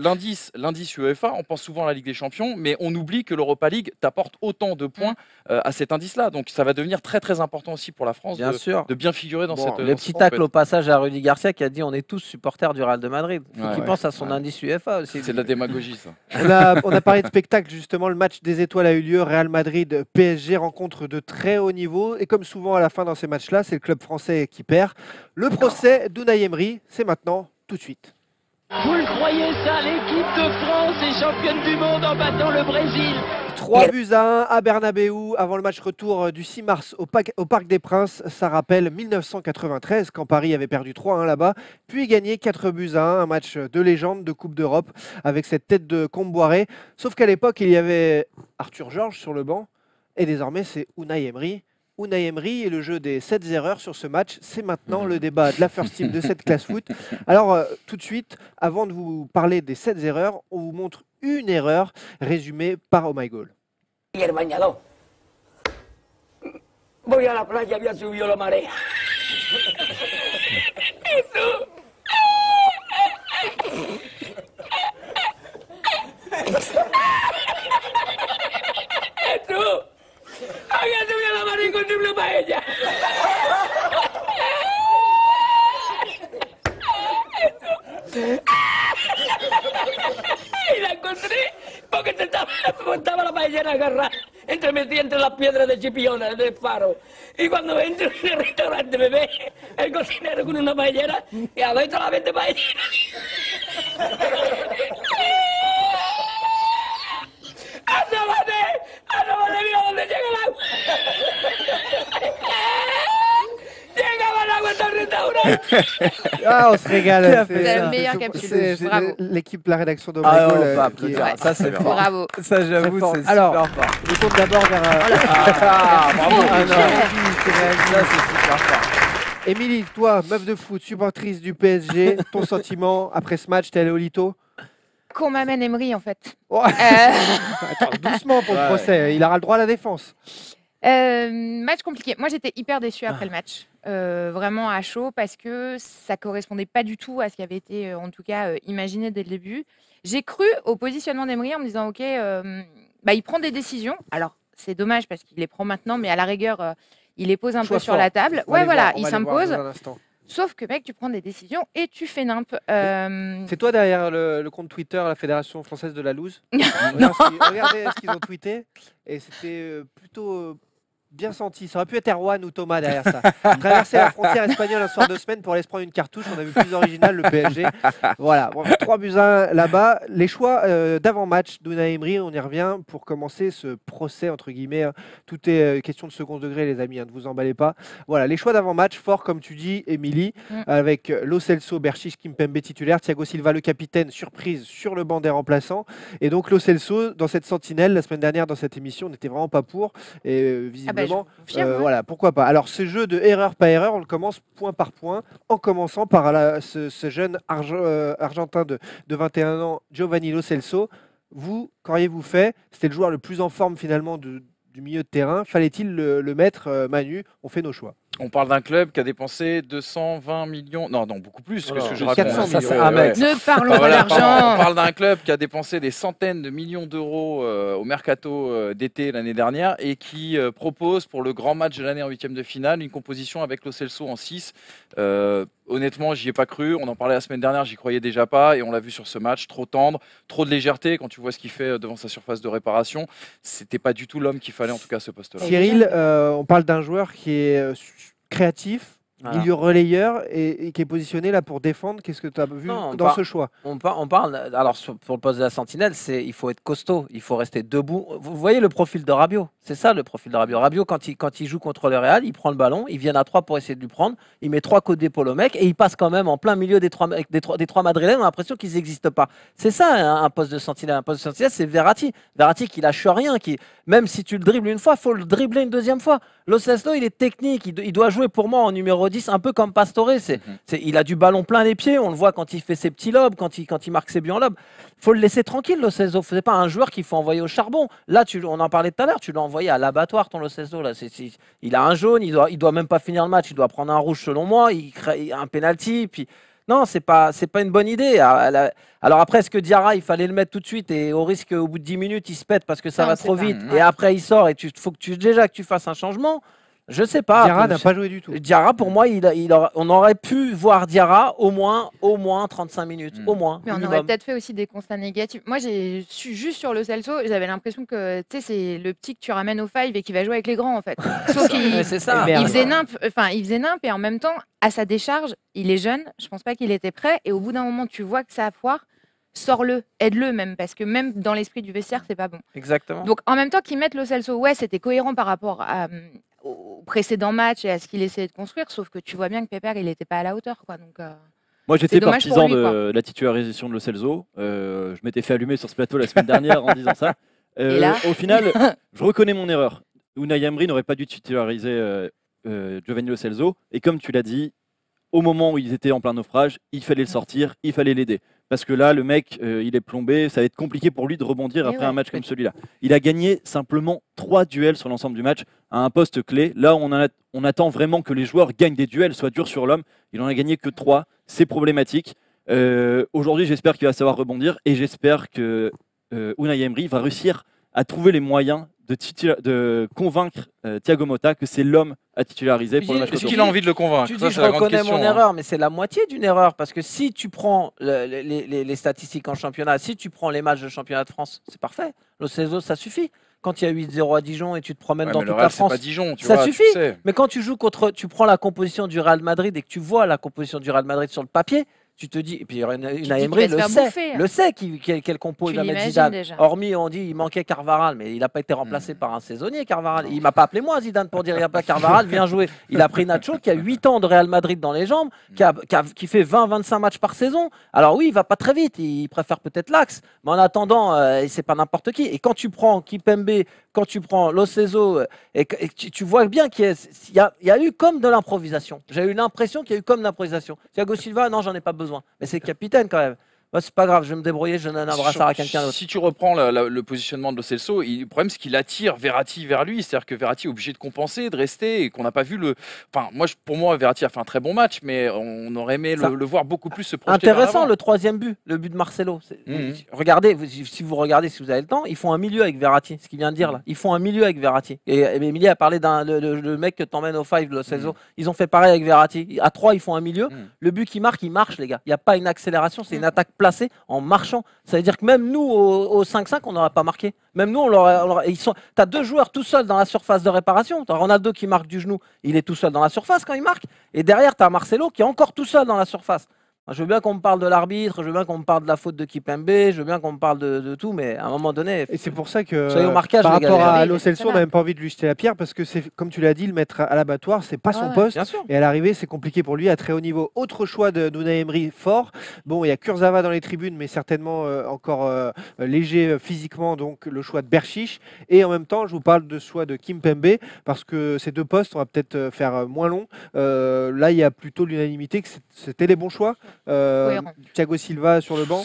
l'indice UEFA, on pense souvent à la Ligue des Champions, mais on oublie que l'Europa League t'apporte autant de points à cet indice-là. Donc ça va devenir très très important aussi pour la France Bien sûr. de bien figurer dans Bon, cette. Le dans petit cette tacle compète. au passage à Rudy Garcia qui a dit on est tous supporters du Real de Madrid. Faut Ouais. qu'il pense à son Ouais. indice UEFA aussi. C'est de la démagogie, ça. On a parlé de spectacle justement, le match des étoiles a eu lieu, Real Madrid, PSG, rencontre de très haut niveau et comme souvent à la fin dans ces matchs-là, c'est le club français qui perd. Le procès d'Unai Emery, c'est maintenant, tout de suite. Vous le croyez ça, l'équipe de France est championne du monde en battant le Brésil. 3-1 à Bernabeu avant le match retour du 6 mars au Parc des Princes. Ça rappelle 1993 quand Paris avait perdu 3-1 là-bas, puis gagné 4-1, un match de légende de Coupe d'Europe avec cette tête de Comboiré. Sauf qu'à l'époque, il y avait Arthur Georges sur le banc et désormais c'est Unai Emery. Unai Emery et le jeu des 7 erreurs sur ce match, c'est maintenant le débat de la first team de cette classe foot. Alors tout de suite, avant de vous parler des 7 erreurs, on vous montre une erreur résumée par Oh My Goal. Y el bañador. Voy a la playa, había subido la marea. Jesús, había subido la marea y encontré una paella. Y la encontré porque estaba la paellera agarrada metida entre las piedras de Chipiona, del faro. Y cuando entro en el restaurante me ve el cocinero con una paellera y adentro la vende paellera. ¡Asómate! ¡Mira dónde llega el agua! Llegaba el agua hasta el restaurante. Ah, on se régale. C'est la meilleure capsule. C'est Bravo. l'équipe, la rédaction de Oh My Ah, Goal, on va qui est- applaudir. Ça, c'est fort. Bravo. Ça, j'avoue, Très fort. c'est Alors, super fort. Je tourne d'abord vers. Ah, bravo. Ah, non. Ça, c'est super fort. Émilie, toi, meuf de foot, supportrice du PSG, ton sentiment après ce match, t'es allée au Lito? Qu'on m'amène Emery, en fait. Oh, Attends, doucement pour le Ouais. procès, il aura le droit à la défense. Match compliqué. Moi, j'étais hyper déçue après le match. Vraiment à chaud parce que ça correspondait pas du tout à ce qui avait été, en tout cas, imaginé dès le début. J'ai cru au positionnement d'Emery en me disant, OK, il prend des décisions. Alors, c'est dommage parce qu'il les prend maintenant, mais à la rigueur, il les pose un Choix peu sur fort. la table. On va Ouais, les voilà, voir, on il va les voir s'impose. dans un instant. Sauf que, mec, tu prends des décisions et tu fais nimp. C'est toi derrière le compte Twitter, la Fédération française de la loose. Regardez ce qu'ils ont tweeté et c'était plutôt bien senti. Ça aurait pu être Erwan ou Thomas derrière ça. Traverser la frontière espagnole un soir de semaine pour aller se prendre une cartouche. On a vu plus original le PSG. Voilà, bon, 3-1 là-bas. Les choix d'avant-match d'Unai Emery, on y revient pour commencer ce procès entre guillemets. Hein. Tout est question de second degré, les amis. Hein, ne vous emballez pas. Voilà, les choix d'avant-match forts comme tu dis, Émilie, avec Lo Celso, Berchiche, Kimpembe titulaire, Thiago Silva le capitaine, surprise sur le banc des remplaçants. Et donc Lo Celso dans cette sentinelle la semaine dernière dans cette émission, on n'était vraiment pas pour. Et visiblement. je confirme, ouais. Voilà, pourquoi pas. Alors, ce jeu de erreur par erreur, on le commence point par point, en commençant par ce jeune Argentin de 21 ans, Giovanni Lo Celso. Vous, qu'auriez-vous fait? C'était le joueur le plus en forme finalement du milieu de terrain. Fallait-il le mettre, Manu? On fait nos choix. On parle d'un club qui a dépensé 220 millions. Non, beaucoup plus que ce que je raconte. 400 Ça, c'est millions. un mec. Ne parlons Ah, pas voilà, pardon. d'argent. On parle d'un club qui a dépensé des centaines de millions d'euros au mercato d'été l'année dernière et qui propose pour le grand match de l'année en 8e de finale une composition avec Lo Celso en 6. Honnêtement, j'y ai pas cru. On en parlait la semaine dernière, j'y croyais déjà pas et on l'a vu sur ce match. Trop tendre, trop de légèreté quand tu vois ce qu'il fait devant sa surface de réparation. C'était pas du tout l'homme qu'il fallait en tout cas à ce poste-là. Cyril, on parle d'un joueur qui est créatif, Voilà. milieu relayeur et qui est positionné là pour défendre. Qu'est-ce que tu as vu Non, dans ce choix? On parle, alors pour le poste de la sentinelle, il faut être costaud, il faut rester debout. Vous voyez le profil de Rabiot, c'est ça le profil de Rabiot. Rabiot, quand il joue contre le Real, il prend le ballon, il vient à 3 pour essayer de lui prendre, il met 3 coups d'épaule au mec et il passe quand même en plein milieu des trois Madrilènes, on a l'impression qu'ils n'existent pas. C'est ça un poste de sentinelle. Un poste de sentinelle, c'est Verratti. Verratti qui lâche rien, même si tu le dribbles une fois, il faut le dribbler une deuxième fois. Lo Celso, il est technique, il doit jouer pour moi en numéro 10, un peu comme Pastore. Il a du ballon plein les pieds, on le voit quand il fait ses petits lobes, quand il marque ses buts en lobe. Il faut le laisser tranquille, Lo Celso. Ce n'est pas un joueur qu'il faut envoyer au charbon. Là, on en parlait tout à l'heure, tu l'as envoyé à l'abattoir, ton Lo Celso. Là. Il a un jaune, il doit même pas finir le match, il doit prendre un rouge selon moi, il crée un penalty. Puis... Non, c'est pas une bonne idée. Alors après, est-ce que Diarra, il fallait le mettre tout de suite et au risque au bout de 10 minutes, il se pète parce que ça va trop vite et après il sort et faut que tu fasses un changement. Je sais pas. Diarra n'a pas joué du tout. Diarra, pour moi, on aurait pu voir Diarra au moins 35 minutes, au moins. Mais on aurait peut-être fait aussi des constats négatifs. Moi, j'ai su juste sur Lo Celso, j'avais l'impression que c'est le petit que tu ramènes au five et qui va jouer avec les grands en fait. Sauf qu'il c'est ça. il faisait nimp, et en même temps, à sa décharge, il est jeune, je pense pas qu'il était prêt et au bout d'un moment, tu vois que ça foire. sors-le, aide-le même, parce que même dans l'esprit du vestiaire, c'est pas bon. Exactement. Donc en même temps qu'ils mettent Lo Celso, ouais, c'était cohérent par rapport au précédent match et à ce qu'il essayait de construire, sauf que tu vois bien que Pépère, il n'était pas à la hauteur, quoi. Donc, Moi, j'étais dommage pour partisan lui, quoi. de la titularisation de Lo Celso. Je m'étais fait allumer sur ce plateau la semaine dernière en disant ça. Et là Au final, je reconnais mon erreur. Unai Emery n'aurait pas dû titulariser Giovanni Lo Celso. Et comme tu l'as dit, au moment où ils étaient en plein naufrage, il fallait le sortir, il fallait l'aider. Parce que là, le mec, il est plombé, ça va être compliqué pour lui de rebondir Et après ouais. un match comme celui-là. Il a gagné simplement 3 duels sur l'ensemble du match à un poste clé. Là, on attend vraiment que les joueurs gagnent des duels, soient durs sur l'homme. Il en a gagné que 3, c'est problématique. Aujourd'hui, j'espère qu'il va savoir rebondir et j'espère que Unai Emery va réussir à trouver les moyens de convaincre Thiago Motta que c'est l'homme à titulariser pour le match Est-ce retour. qu'il a envie de le convaincre? Tu Ça, dis c'est je la grande reconnais question, mon hein. erreur, mais c'est la moitié d'une erreur. Parce que si tu prends les statistiques en championnat, si tu prends les matchs de championnat de France, c'est parfait. Lo Celso, ça suffit. Quand il y a 8-0 à Dijon et tu te promènes Ouais, dans mais toute le la Real, c'est France, pas Dijon, tu ça vois, tu suffit. sais. Mais quand tu joues contre, tu prends la composition du Real Madrid et que tu vois la composition du Real Madrid sur le papier, tu te dis, et puis Unai qu'il Emery va se faire bouffer. le sait quel compo Tu il va mettre l'imagines Zidane. déjà. Hormis, on dit, il manquait Carvaral, mais il n'a pas été remplacé par un saisonnier, Carvaral. Il m'a pas appelé moi, Zidane, pour dire, il n'y a pas Carvaral, viens jouer. Il a pris Nacho, qui a 8 ans de Real Madrid dans les jambes, qui fait 20-25 matchs par saison. Alors oui, il va pas très vite, il préfère peut-être l'axe, mais en attendant, c'est pas n'importe qui. Et quand tu prends Kimpembe, quand tu prends Lo Celso, et tu vois bien qu'il y a eu comme de l'improvisation. J'ai eu l'impression qu'il y a eu comme de l'improvisation. Thiago Silva, non, j'en ai pas besoin. Mais c'est capitaine quand même. Moi, c'est pas grave, je vais me débrouiller, je donne un brassard à quelqu'un d'autre. Si tu reprends le positionnement de Lo Celso, le problème c'est qu'il attire Verratti vers lui, c'est-à-dire que Verratti est obligé de compenser, de rester, et qu'on n'a pas vu le. Enfin, pour moi, Verratti a fait un très bon match, mais on aurait aimé le voir beaucoup plus se projeter. Intéressant le troisième but, le but de Marcelo. Regardez, si vous regardez, si vous avez le temps, ils font un milieu avec Verratti, ce qu'il vient de dire là. Ils font un milieu avec Verratti. Et Emilie a parlé le mec que t'emmènes au 5, Lo Celso. Ils ont fait pareil avec Verratti. À 3, ils font un milieu. Le but qui marque, il marche, les gars. Il n'y a pas une accélération, c'est une attaque placée en marchant. Ça veut dire que même nous, au 5-5, on n'aurait pas marqué. Même nous, t'as 2 joueurs tout seuls dans la surface de réparation. T'as Ronaldo qui marque du genou, il est tout seul dans la surface quand il marque. Et derrière, t'as Marcelo qui est encore tout seul dans la surface. Je veux bien qu'on me parle de l'arbitre, je veux bien qu'on me parle de la faute de Kimpembe, je veux bien qu'on me parle de tout, mais à un moment donné. Et c'est pour ça que soyez au marquage, par les gars. rapport à Oui, Lo mais Celso, c'est on ça. n'a même pas envie de lui jeter la pierre parce que c'est, comme tu l'as dit, le mettre à l'abattoir, c'est pas son Ouais, poste. Bien sûr. Et à l'arrivée, c'est compliqué pour lui à très haut niveau. Autre choix d'Unai Emery fort. Bon, il y a Kurzawa dans les tribunes, mais certainement encore léger physiquement, donc le choix de Berchiche. Et en même temps, je vous parle de choix de Kimpembe parce que ces 2 postes, on va peut-être faire moins long. Là, il y a plutôt l'unanimité que c'était les bons choix. Cohérent. Thiago Silva sur le banc.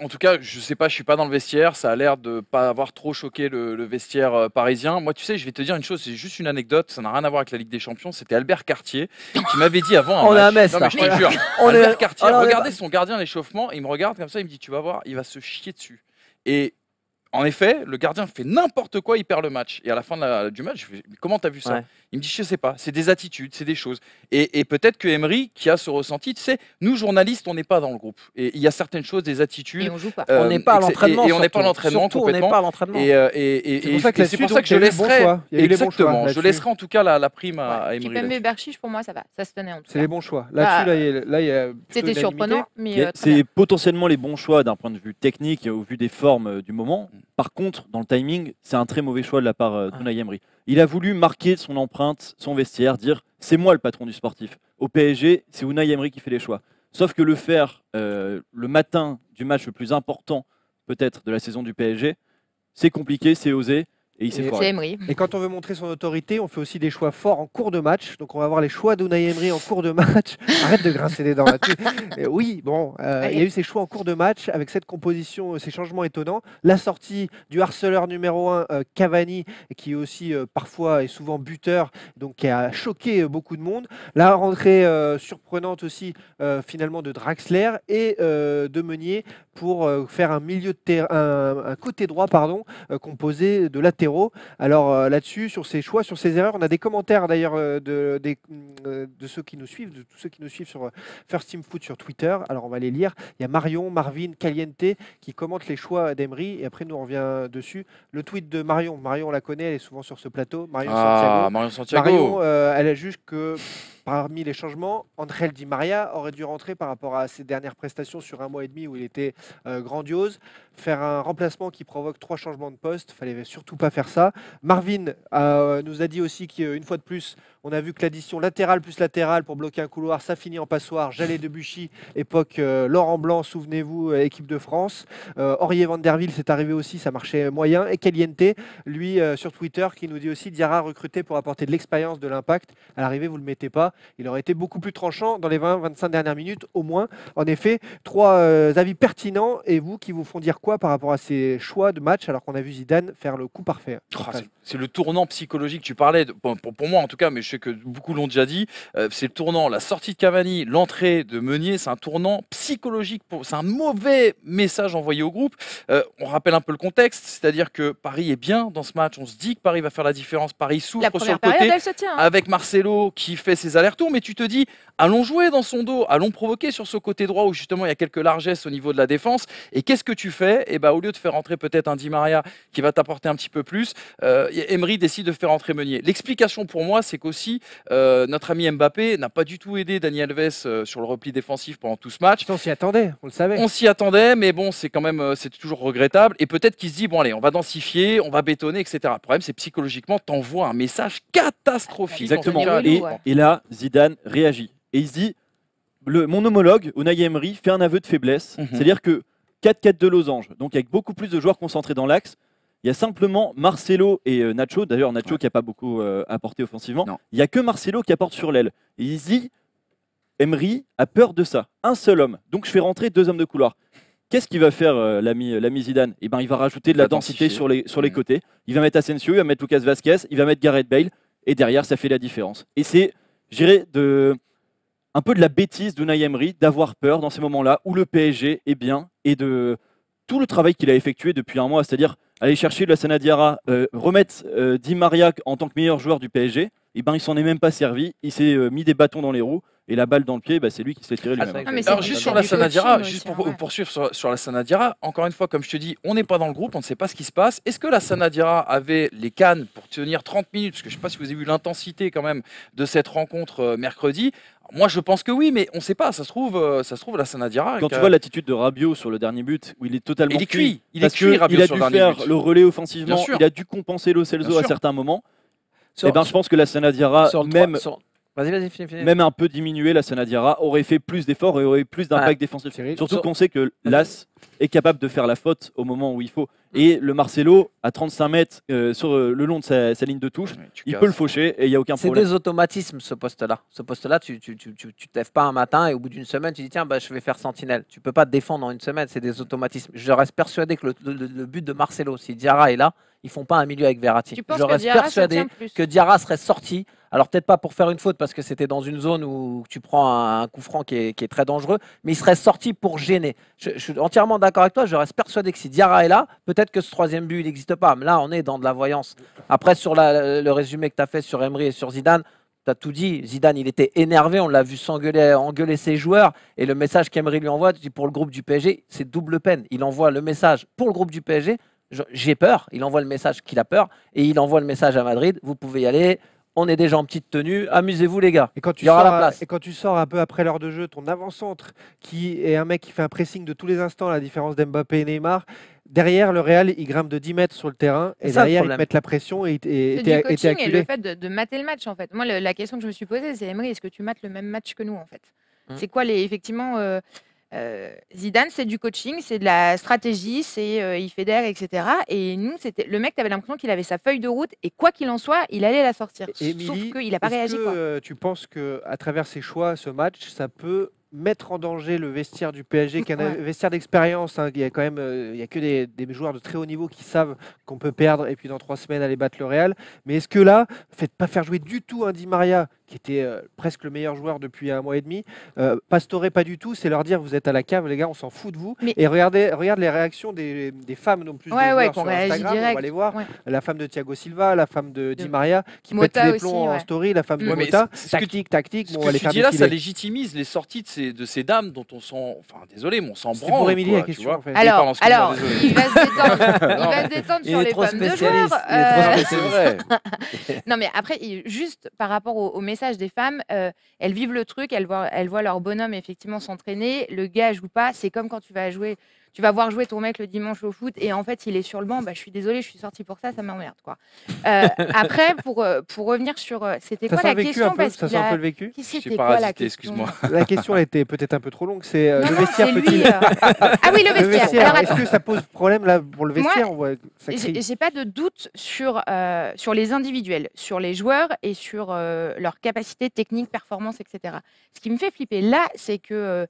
En tout cas, je sais pas, je suis pas dans le vestiaire. Ça a l'air de pas avoir trop choqué le vestiaire parisien. Moi, tu sais, je vais te dire une chose, c'est juste une anecdote. Ça n'a rien à voir avec la Ligue des Champions. C'était Albert Cartier qui m'avait dit avant un On est à match. Metz, Non, là. mais je te jure. On est- Albert Cartier, Alors, on est- regardez son gardien à l'échauffement. Il me regarde comme ça, il me dit, tu vas voir, il va se chier dessus. Et en effet, le gardien fait n'importe quoi, il perd le match. Et à la fin du match, je fais, mais comment t'as vu ça? Ouais. Il me dit, je sais pas, c'est des attitudes, c'est des choses. Et peut-être que Emery, qui a ce ressenti, tu sais, nous journalistes, on n'est pas dans le groupe. Et il y a certaines choses, des attitudes. Et on joue pas. On n'est pas à l'entraînement. Et on n'est pas à surtout. l'entraînement Surtout, on n'est complètement. pas à l'entraînement. C'est pour ça que c'est là-dessus, pour ça donc, que je il y a eu les bons laisserai. choix. Il y a eu les bons choix Exactement. Je là-dessus. laisserai en tout cas la prime à Emery. Kimpembe et là-dessus. Berchiche, pour moi, ça va. Ça se tenait en tout C'est cas. les bons choix. Là-dessus, là, il y a plutôt C'était unanimité. surprenant, mais très C'est bien. potentiellement les bons choix d'un point de vue technique et au vu des formes du moment. Par contre, dans le timing, c'est un très mauvais choix de la part d'Unai Emery. Il a voulu marquer son empreinte, son vestiaire, dire c'est moi le patron du sportif. Au PSG, c'est Unai Emery qui fait les choix. Sauf que le faire le matin du match le plus important peut-être de la saison du PSG, c'est compliqué, c'est osé. Et il s'est Et- C'est foiré. Emery. Et quand on veut montrer son autorité, on fait aussi des choix forts en cours de match. Donc on va voir les choix d'Unai Emery en cours de match. Arrête de grincer des dents là-dessus. Oui, bon, il y a eu ces choix en cours de match avec cette composition, ces changements étonnants. La sortie du harceleur numéro 1, Cavani, qui est aussi parfois et souvent buteur, donc qui a choqué beaucoup de monde. La rentrée surprenante aussi finalement de Draxler et de Meunier pour faire un milieu de terrain, un côté droit composé de latéraux. Alors là-dessus, sur ces choix, sur ces erreurs, on a des commentaires d'ailleurs de ceux qui nous suivent, de tous ceux qui nous suivent sur First Team Foot sur Twitter. Alors on va les lire. Il y a Marion, Marvin, Caliente qui commentent les choix d'Emery et après nous on revient dessus. Le tweet de Marion, on la connaît, elle est souvent sur ce plateau. Marion Ah, Santiago. Marion Santiago. Marion, elle a juste que parmi les changements, Angel Di Maria aurait dû rentrer par rapport à ses dernières prestations sur un mois et demi où il était grandiose. Faire un remplacement qui provoque 3 changements de poste, il fallait surtout pas faire ça. Marvin nous a dit aussi qu'une fois de plus, on a vu que l'addition latérale plus latérale pour bloquer un couloir, ça finit en passoire. Jallet de Buchy, époque Laurent Blanc, souvenez-vous, équipe de France. Aurier Van der Wiel, c'est arrivé aussi, ça marchait moyen. Et Caliente, lui, sur Twitter, qui nous dit aussi Diarra recruté pour apporter de l'expérience, de l'impact. À l'arrivée, vous ne le mettez pas. Il aurait été beaucoup plus tranchant dans les 20-25 dernières minutes, au moins. En effet, 3 avis pertinents. Et vous, qui vous font dire quoi par rapport à ces choix de match, alors qu'on a vu Zidane faire le coup parfait? C'est le tournant psychologique, tu parlais, pour moi en tout cas, mais je sais que beaucoup l'ont déjà dit, c'est le tournant, la sortie de Cavani, l'entrée de Meunier, c'est un tournant psychologique, c'est un mauvais message envoyé au groupe. On rappelle un peu le contexte, c'est-à-dire que Paris est bien dans ce match, on se dit que Paris va faire la différence, Paris souffre sur le côté, elle se tient, avec Marcelo qui fait ses allers-retours, mais tu te dis, allons jouer dans son dos, allons provoquer sur ce côté droit où justement il y a quelques largesses au niveau de la défense, et qu'est-ce que tu fais? Et au lieu de faire entrer peut-être un Di Maria qui va t'apporter un petit peu plus, Emery décide de faire entrer Meunier. L'explication pour moi, c'est qu'aussi notre ami Mbappé n'a pas du tout aidé Dani Alves sur le repli défensif pendant tout ce match. On s'y attendait, on le savait. On s'y attendait, mais bon, c'est quand même, c'est toujours regrettable. Et peut-être qu'il se dit, bon allez, on va densifier, on va bétonner, etc. Le problème, c'est psychologiquement, t'envoies un message catastrophique. Exactement. Relou, Et là, Zidane réagit. Et il se dit, mon homologue, Unai Emery, fait un aveu de faiblesse. C'est-à-dire que 4-4 de losange, donc avec beaucoup plus de joueurs concentrés dans l'axe. Il y a simplement Marcelo et Nacho. D'ailleurs, Nacho qui n'a pas beaucoup apporté offensivement. Non. Il n'y a que Marcelo qui apporte sur l'aile. Et il se dit, Emery a peur de ça. Un seul homme. Donc je fais rentrer 2 hommes de couloir. Qu'est-ce qu'il va faire l'ami Zidane? Il va rajouter de la densité sur les côtés. Il va mettre Asensio, il va mettre Lucas Vazquez, il va mettre Gareth Bale. Et derrière, ça fait la différence. Et c'est, je dirais, un peu de la bêtise d'Unai Emery d'avoir peur dans ces moments-là où le PSG est bien et de tout le travail qu'il a effectué depuis un mois, c'est-à-dire aller chercher Lassana Diarra, remettre Di Maria en tant que meilleur joueur du PSG, il s'en est même pas servi, il s'est mis des bâtons dans les roues et la balle dans le pied, c'est lui qui s'est tiré lui-même. Alors juste sur Lassana Diarra, juste pour poursuivre sur Lassana Diarra, encore une fois, comme je te dis, on n'est pas dans le groupe, on ne sait pas ce qui se passe. Est-ce que Lassana Diarra avait les cannes pour tenir 30 minutes? Parce que je ne sais pas si vous avez vu l'intensité quand même de cette rencontre mercredi. Moi, je pense que oui, mais on ne sait pas. Ça se trouve, Lassana Diarra. Quand tu vois l'attitude de Rabiot sur le dernier but, où il est totalement cuit, il a dû faire le relais offensivement, il a dû compenser Lo Celso à certains moments. Je pense que Lassana Diarra, même un peu diminué, Lassana Diarra aurait fait plus d'efforts et aurait plus d'impact défensif. Surtout qu'on sait que l'As est capable de faire la faute au moment où il faut. Et le Marcelo, à 35 mètres sur le long de sa ligne de touche, il peut le faucher et il n'y a aucun problème. C'est des automatismes, ce poste-là. Ce poste-là, tu te lèves pas un matin et au bout d'une semaine, tu dis tiens, je vais faire sentinelle. Tu peux pas te défendre en une semaine, c'est des automatismes. Je reste persuadé que le but de Marcelo, si Diarra est là, ils font pas un milieu avec Verratti. Je reste persuadé que Diarra serait sorti. Alors peut-être pas pour faire une faute parce que c'était dans une zone où tu prends un coup franc qui est très dangereux, mais il serait sorti pour gêner. Je suis entièrement d'accord avec toi, je reste persuadé que si Diarra est là, peut-être que ce 3e but il n'existe pas. Mais là, on est dans de la voyance. Après, sur le résumé que tu as fait sur Emery et sur Zidane, tu as tout dit. Zidane, il était énervé, on l'a vu engueuler ses joueurs. Et le message qu'Emery lui envoie, pour le groupe du PSG, c'est double peine. Il envoie le message pour le groupe du PSG, j'ai peur. Il envoie le message qu'il a peur. Et il envoie le message à Madrid, vous pouvez y aller. On est déjà en petite tenue, amusez-vous les gars. Et quand tu il y aura la place. Et quand tu sors un peu après l'heure de jeu, ton avant-centre qui est un mec qui fait un pressing de tous les instants, à la différence d'Mbappé et Neymar, derrière le Real, il grimpe de 10 mètres sur le terrain et derrière ils te mettent la pression et t'es acculé. Et le fait de mater le match en fait. Moi la question que je me suis posée c'est Emery, est-ce que tu mates le même match que nous en fait? C'est quoi effectivement Zidane, c'est du coaching, c'est de la stratégie, il fédère, etc. Et nous, c'était le mec, tu avais l'impression qu'il avait sa feuille de route et quoi qu'il en soit, il allait la sortir. Sauf qu'il n'a pas réagi. Tu penses qu'à travers ses choix, ce match, ça peut mettre en danger le vestiaire du PSG, qui est un vestiaire d'expérience. Il y a quand même, il y a que des joueurs de très haut niveau qui savent qu'on peut perdre et puis dans 3 semaines aller battre le Real. Mais est-ce que là, pas faire jouer du tout un Di Maria, qui était presque le meilleur joueur depuis 1 mois et demi, Pastore pas du tout, c'est leur dire vous êtes à la cave les gars, on s'en fout de vous. Et regarde les réactions des femmes non plus de joueurs sur Instagram, on va les voir. La femme de Thiago Silva, la femme de Di Maria qui pète les plombs en story, la femme de Mota. Tactique. Ce que tu dis là, ça légitimise les sorties de ces dames dont on s'en, désolé, mais on s'en branle. Pour Émilie la question. En fait. Alors, il va se détendre sur les femmes de joueurs. C'est vrai. Non mais après, juste par rapport au message messages des femmes, elles vivent le truc, elles voient leur bonhomme effectivement s'entraîner, le gars joue pas, c'est comme quand tu vas voir jouer ton mec le dimanche au foot et en fait il est sur le banc, je suis désolée, je suis sortie pour ça m'emmerde quoi. Après pour revenir sur c'était quoi la question parce ça sent un peu le vécu. C'était quoi la question? Excuse-moi. La question elle était peut-être un peu trop longue, c'est Non, le non, vestiaire c'est lui, peut-il Ah oui, le Le vestiaire. Alors, est-ce que ça pose problème là pour le Moi, vestiaire? On voit que ça crie. j'ai pas de doute sur les individuels, sur les joueurs et sur leur capacité technique, performance, etc. Ce qui me fait flipper là, c'est que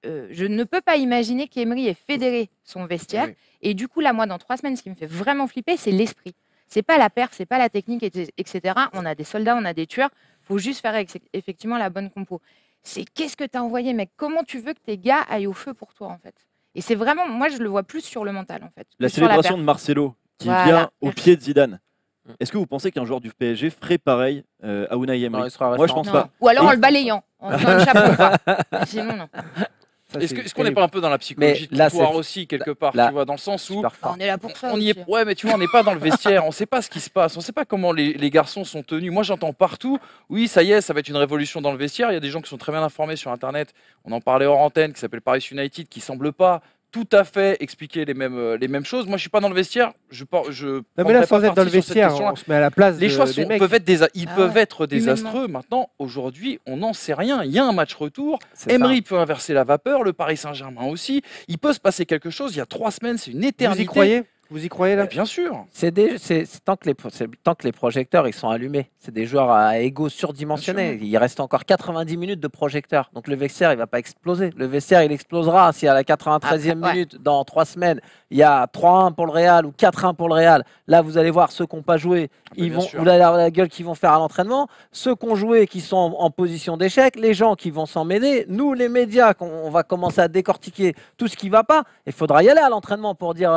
je ne peux pas imaginer qu'Emery ait fédéré son vestiaire. Oui. Et du coup, là, moi, dans 3 semaines, ce qui me fait vraiment flipper, c'est l'esprit. C'est pas la perf, c'est pas la technique, etc. On a des soldats, on a des tueurs. Faut juste faire effectivement la bonne compo. C'est qu'est-ce que tu as envoyé, mec? Comment tu veux que tes gars aillent au feu pour toi, en fait? Et c'est vraiment, moi, je le vois plus sur le mental, en fait. La que sur la célébration perf. de Marcelo qui Voilà, vient au merci. pied de Zidane. Est-ce que vous pensez qu'un joueur du PSG ferait pareil à Unai Non, Emery? il sera Moi, je restant. pense Non. pas. Ou alors Et- en le balayant, en faisant le chapeau. Quoi. Sinon, non. Ça, Est-ce c'est qu'on n'est terrible. pas un peu dans la psychologie de Mais là, l'histoire c'est- aussi, quelque part, là- tu vois, dans le sens où Super fort. On est là pour ça. on y est, aussi. ouais, mais tu vois, on n'est pas dans le vestiaire, on ne sait pas ce qui se passe, on ne sait pas comment les garçons sont tenus. Moi, j'entends partout, oui, ça y est, ça va être une révolution dans le vestiaire. Il y a des gens qui sont très bien informés sur Internet. On en parlait hors antenne, qui s'appelle Paris United, qui semble pas tout à fait expliquer les mêmes choses. Moi, je suis pas dans le vestiaire. Je Non, mais prendrai là, pas sans être dans parti le sur cette vestiaire, question-là. on se met à la place Les choix des mecs. peuvent être Ah peuvent ouais, être humainement. désastreux. Maintenant, aujourd'hui, on n'en sait rien. Il y a un match retour. C'est ça. Emery peut inverser la vapeur, le Paris Saint-Germain aussi. Il peut se passer quelque chose. Il y a 3 semaines, c'est une éternité. Vous y croyez là? Mais bien sûr. C'est tant que les projecteurs ils sont allumés. C'est des joueurs à ego surdimensionnés. Bien sûr. Il reste encore 90 minutes de projecteurs. Donc le vestiaire, il va pas exploser. Le vestiaire, il explosera si à la 93e Après, ouais. minute, dans 3 semaines, il y a 3-1 pour le Real ou 4-1 pour le Real. Là, vous allez voir ceux qui n'ont pas joué, bien sûr. vous allez avoir la gueule qu'ils vont faire à l'entraînement. Ceux qui ont joué, qui sont en position d'échec, les gens qui vont s'en mêler. Nous, les médias, on va commencer à décortiquer tout ce qui va pas. Il faudra y aller à l'entraînement pour dire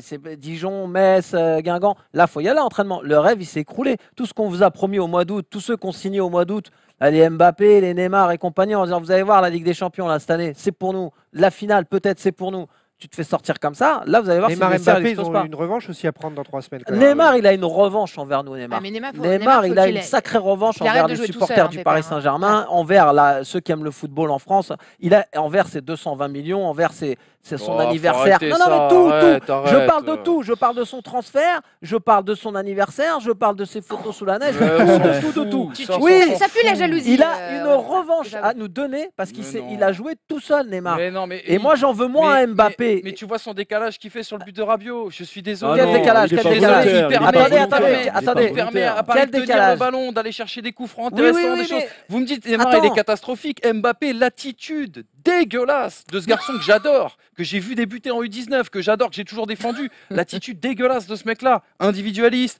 c'est Dijon, Metz, Guingamp. Là, il faut y aller à l'entraînement. Le rêve, il s'est écroulé. Tout ce qu'on vous a promis au mois d'août, tous ceux qui ont signé au mois d'août, les Mbappé, les Neymar et compagnie, en disant vous allez voir la Ligue des Champions là, cette année, c'est pour nous. La finale, peut-être, c'est pour nous. Tu te fais sortir comme ça. Là, vous allez voir si Neymar le et vestiaire, il Mbappé, ils explose ont pas. une revanche aussi à prendre dans 3 semaines. quand même. Neymar, il a une revanche envers nous, Neymar. Ah, mais Neymar, Neymar, il a une sacrée revanche qu'il arrête envers de les jouer tout supporters seul, hein, du Pépère, Paris hein. Saint-Germain, envers ceux qui aiment le football en France. Envers ses 220 millions, envers son Oh, faut anniversaire. arrêter Non, non, mais ça, tout. arrête, Je arrête. parle de tout. Je parle de son transfert, je parle de son anniversaire, je parle de ses photos sous la neige, Ouais, on s'en de fout. tout, de tout. Ça, Oui, on s'en ça pue la jalousie. Il a une revanche j'avoue. à nous donner parce qu'il Mais non. il a joué tout seul, Neymar. Mais non, mais Et moi, j'en veux moins à Mbappé. Mais tu vois son décalage qu'il fait sur le but de Rabiot. Je suis désolé. Ah Quel non, décalage, il est quel pas décalage. volontaire, il est pas Attendez, volontaire. attendez, Il permet à Paris Quel de tenir décalage. le ballon, d'aller chercher des coups francs Oui, oui, intéressants, oui, des choses. mais- Vous me dites, Neymar, Attends. il est catastrophique. Mbappé, l'attitude dégueulasse de ce garçon que j'adore, que j'ai vu débuter en U19, que j'adore, que j'ai toujours défendu. L'attitude dégueulasse de ce mec-là, individualiste,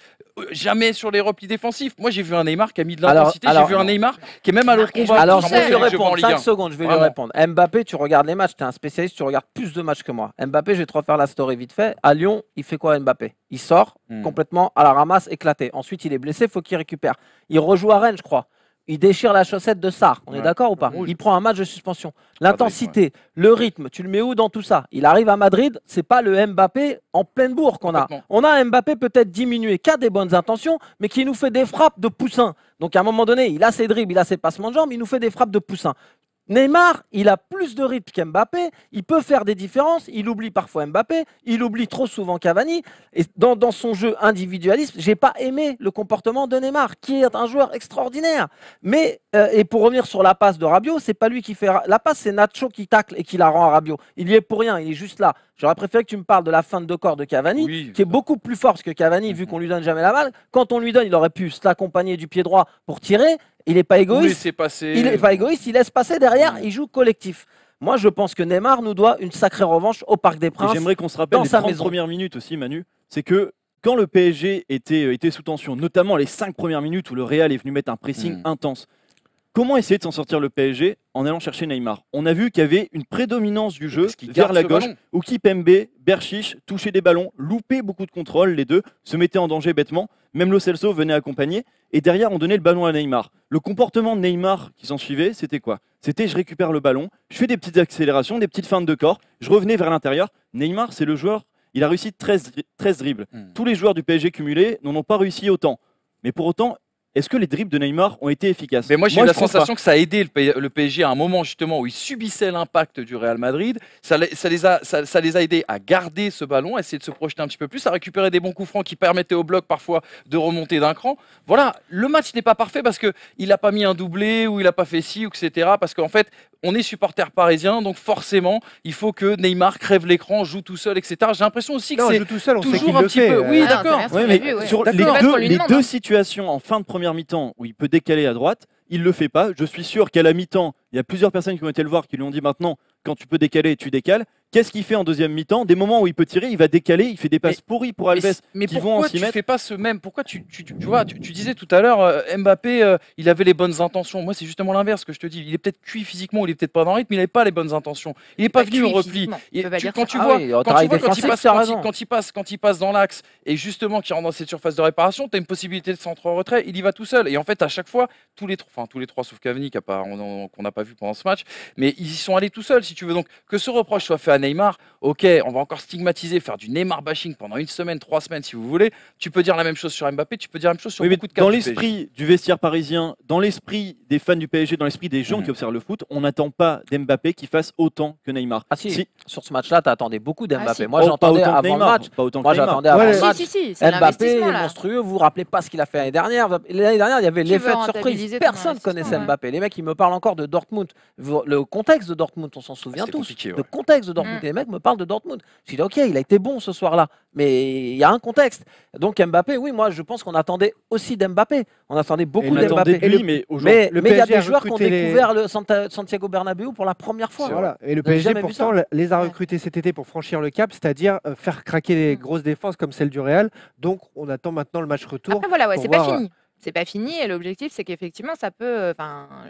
jamais sur les replis défensifs. Moi, j'ai vu un Neymar qui a mis de l'intensité. J'ai alors- vu un Neymar qui est même à le Marqué, combat. Alors, tout je vais seul. lui Je vois en répondre. Ligue 1. 5 secondes, je vais lui Vraiment. répondre. Mbappé, tu regardes les matchs, tu es un spécialiste, tu regardes plus de matchs que moi. Mbappé, je vais te refaire la story vite fait. À Lyon, il fait quoi Mbappé? Il sort complètement à la ramasse, éclaté. Ensuite, il est blessé, il faut qu'il récupère. Il rejoue à Rennes, je crois. Il déchire la chaussette de Sarr. On est Ouais. d'accord ou pas? Rouge. Il prend un match de suspension. L'intensité, le rythme, tu le mets où dans tout ça? Il arrive à Madrid, c'est pas le Mbappé en pleine bourre qu'on a. Complètement. On a un Mbappé peut-être diminué, qui a des bonnes intentions, mais qui nous fait des frappes de poussin. Donc à un moment donné, il a ses dribbles, il a ses passements de jambes, il nous fait des frappes de poussin. Neymar, il a plus de rythme qu'Mbappé, il peut faire des différences, il oublie parfois Mbappé, il oublie trop souvent Cavani. Et dans son jeu individualiste, j'ai pas aimé le comportement de Neymar, qui est un joueur extraordinaire. Mais, et pour revenir sur la passe de Rabiot, c'est pas lui qui fait la passe, c'est Nacho qui tacle et qui la rend à Rabiot. Il y est pour rien, il est juste là. J'aurais préféré que tu me parles de la feinte de corps de Cavani, Oui. qui est beaucoup plus forte que Cavani, vu qu'on lui donne jamais la balle. Quand on lui donne, il aurait pu l'accompagner du pied droit pour tirer. Il n'est pas Ou égoïste. laisser passer. Il n'est pas égoïste, il laisse passer derrière, il joue collectif. Moi, je pense que Neymar nous doit une sacrée revanche au Parc des Et Princes. j'aimerais qu'on se rappelle dans les sa 30 maison. premières minutes aussi, Manu. C'est que quand le PSG était sous tension, notamment les 5 premières minutes où le Real est venu mettre un pressing intense, comment essayer de s'en sortir le PSG en allant chercher Neymar? On a vu qu'il y avait une prédominance du jeu Parce qu'il vers garde la ce gauche, ballon. où Kipembe, Berchiche touchaient des ballons, loupaient beaucoup de contrôle, les deux, se mettaient en danger bêtement. Même Lo Celso venait accompagner. Et derrière, on donnait le ballon à Neymar. Le comportement de Neymar qui s'en suivait, c'était quoi? C'était je récupère le ballon, je fais des petites accélérations, des petites feintes de corps, je revenais vers l'intérieur. Neymar, c'est le joueur, il a réussi 13 dribbles. Tous les joueurs du PSG cumulés n'en ont pas réussi autant. Mais pour autant, est-ce que les dribbles de Neymar ont été efficaces? Mais moi, j'ai eu la je pense sensation que ça a aidé le PSG à un moment justement où ils subissaient l'impact du Real Madrid. Ça les a aidés à garder ce ballon, à essayer de se projeter un petit peu plus, à récupérer des bons coups francs qui permettaient au bloc parfois de remonter d'un cran. Voilà, le match n'est pas parfait parce qu'il n'a pas mis un doublé ou il n'a pas fait ci, etc. Parce qu'en fait, on est supporter parisien, donc forcément, il faut que Neymar crève l'écran, joue tout seul, etc. J'ai l'impression aussi que Non, il c'est joue tout seul, on sait qu'il toujours un le petit fait. peu. Oui, Ah non, d'accord. c'est bien ce Ouais, qu'on mais a vu, ouais. sur D'accord. les C'est pas ce qu'on lui deux demande, hein. situations en fin de première mi-temps où il peut décaler à droite, il le fait pas. Je suis sûr qu'à la mi-temps, il y a plusieurs personnes qui ont été le voir qui lui ont dit maintenant, quand tu peux décaler, tu décales. Qu'est-ce qu'il fait en deuxième mi-temps? Des moments où il peut tirer, il va décaler, il fait des passes pourries pour Alves Mais qui vont en pourquoi 6 tu mètres. fais pas ce même? Pourquoi tu vois, tu disais tout à l'heure, Mbappé, il avait les bonnes intentions. Moi, c'est justement l'inverse que je te dis. Il est peut-être cuit physiquement, il est peut-être pas dans le rythme, mais il n'avait pas les bonnes intentions. Il n'est pas venu au repli. On peut pas dire Quand ça. tu Ah vois, oui, quand au travail tu vois, défensif, tu as raison. quand il passe dans l'axe et justement qu'il rentre dans cette surface de réparation, tu as une possibilité de centre en retrait. Il y va tout seul. Et en fait, à chaque fois, tous les trois sauf Cavani qu'on n'a pas vu pendant ce match, mais ils y sont allés tout seuls, si tu veux. Donc que ce reproche soit fait à Neymar, ok, on va encore stigmatiser, faire du Neymar bashing pendant 1 semaine, 3 semaines, si vous voulez. Tu peux dire la même chose sur Mbappé, tu peux dire la même chose sur Oui, mais beaucoup de cas dans du PSG. l'esprit du vestiaire parisien, dans l'esprit des fans du PSG, dans l'esprit des gens qui observent le foot, on n'attend pas d'Mbappé qui fasse autant que Neymar. Ah si, sur ce match-là, tu attendais beaucoup d'Mbappé. si. Moi, Pas j'entendais autant que avant le Neymar, match. pas autant que Moi, Neymar. j'attendais avant Ouais, le match. Si, c'est Mbappé l'investissement est là. monstrueux. Vous vous rappelez pas ce qu'il a fait l'année dernière? L'année dernière, il y avait Qui l'effet veut de surprise. rentabiliser ton Personne investissement, connaissait ouais. Mbappé. Les mecs, ils me parlent encore de Dortmund. Le contexte de Dortmund, on s'en souvient C'était tous. compliqué, ouais. Le contexte de Dortmund. Les mecs me parlent de Dortmund. Je dis, ok, il a été bon ce soir-là, mais il y a un contexte. Donc Mbappé, oui, moi, je pense qu'on attendait aussi d'Mbappé. On attendait beaucoup On attendait d'Mbappé. de lui, mais aujourd'hui, Mais il y a PSG a des joueurs qui ont recruté les- découvert le Santiago Bernabéu pour la première fois. C'est Voilà. Et le On n'a PSG, jamais vu pourtant, les a recrutés cet été pour franchir le cap, c'est-à-dire faire craquer les grosses défenses comme celle du Real. Donc, on attend maintenant le match retour. Après, voilà, ouais, pour c'est pas voir, fini. C'est pas fini et l'objectif, c'est qu'effectivement, ça peut.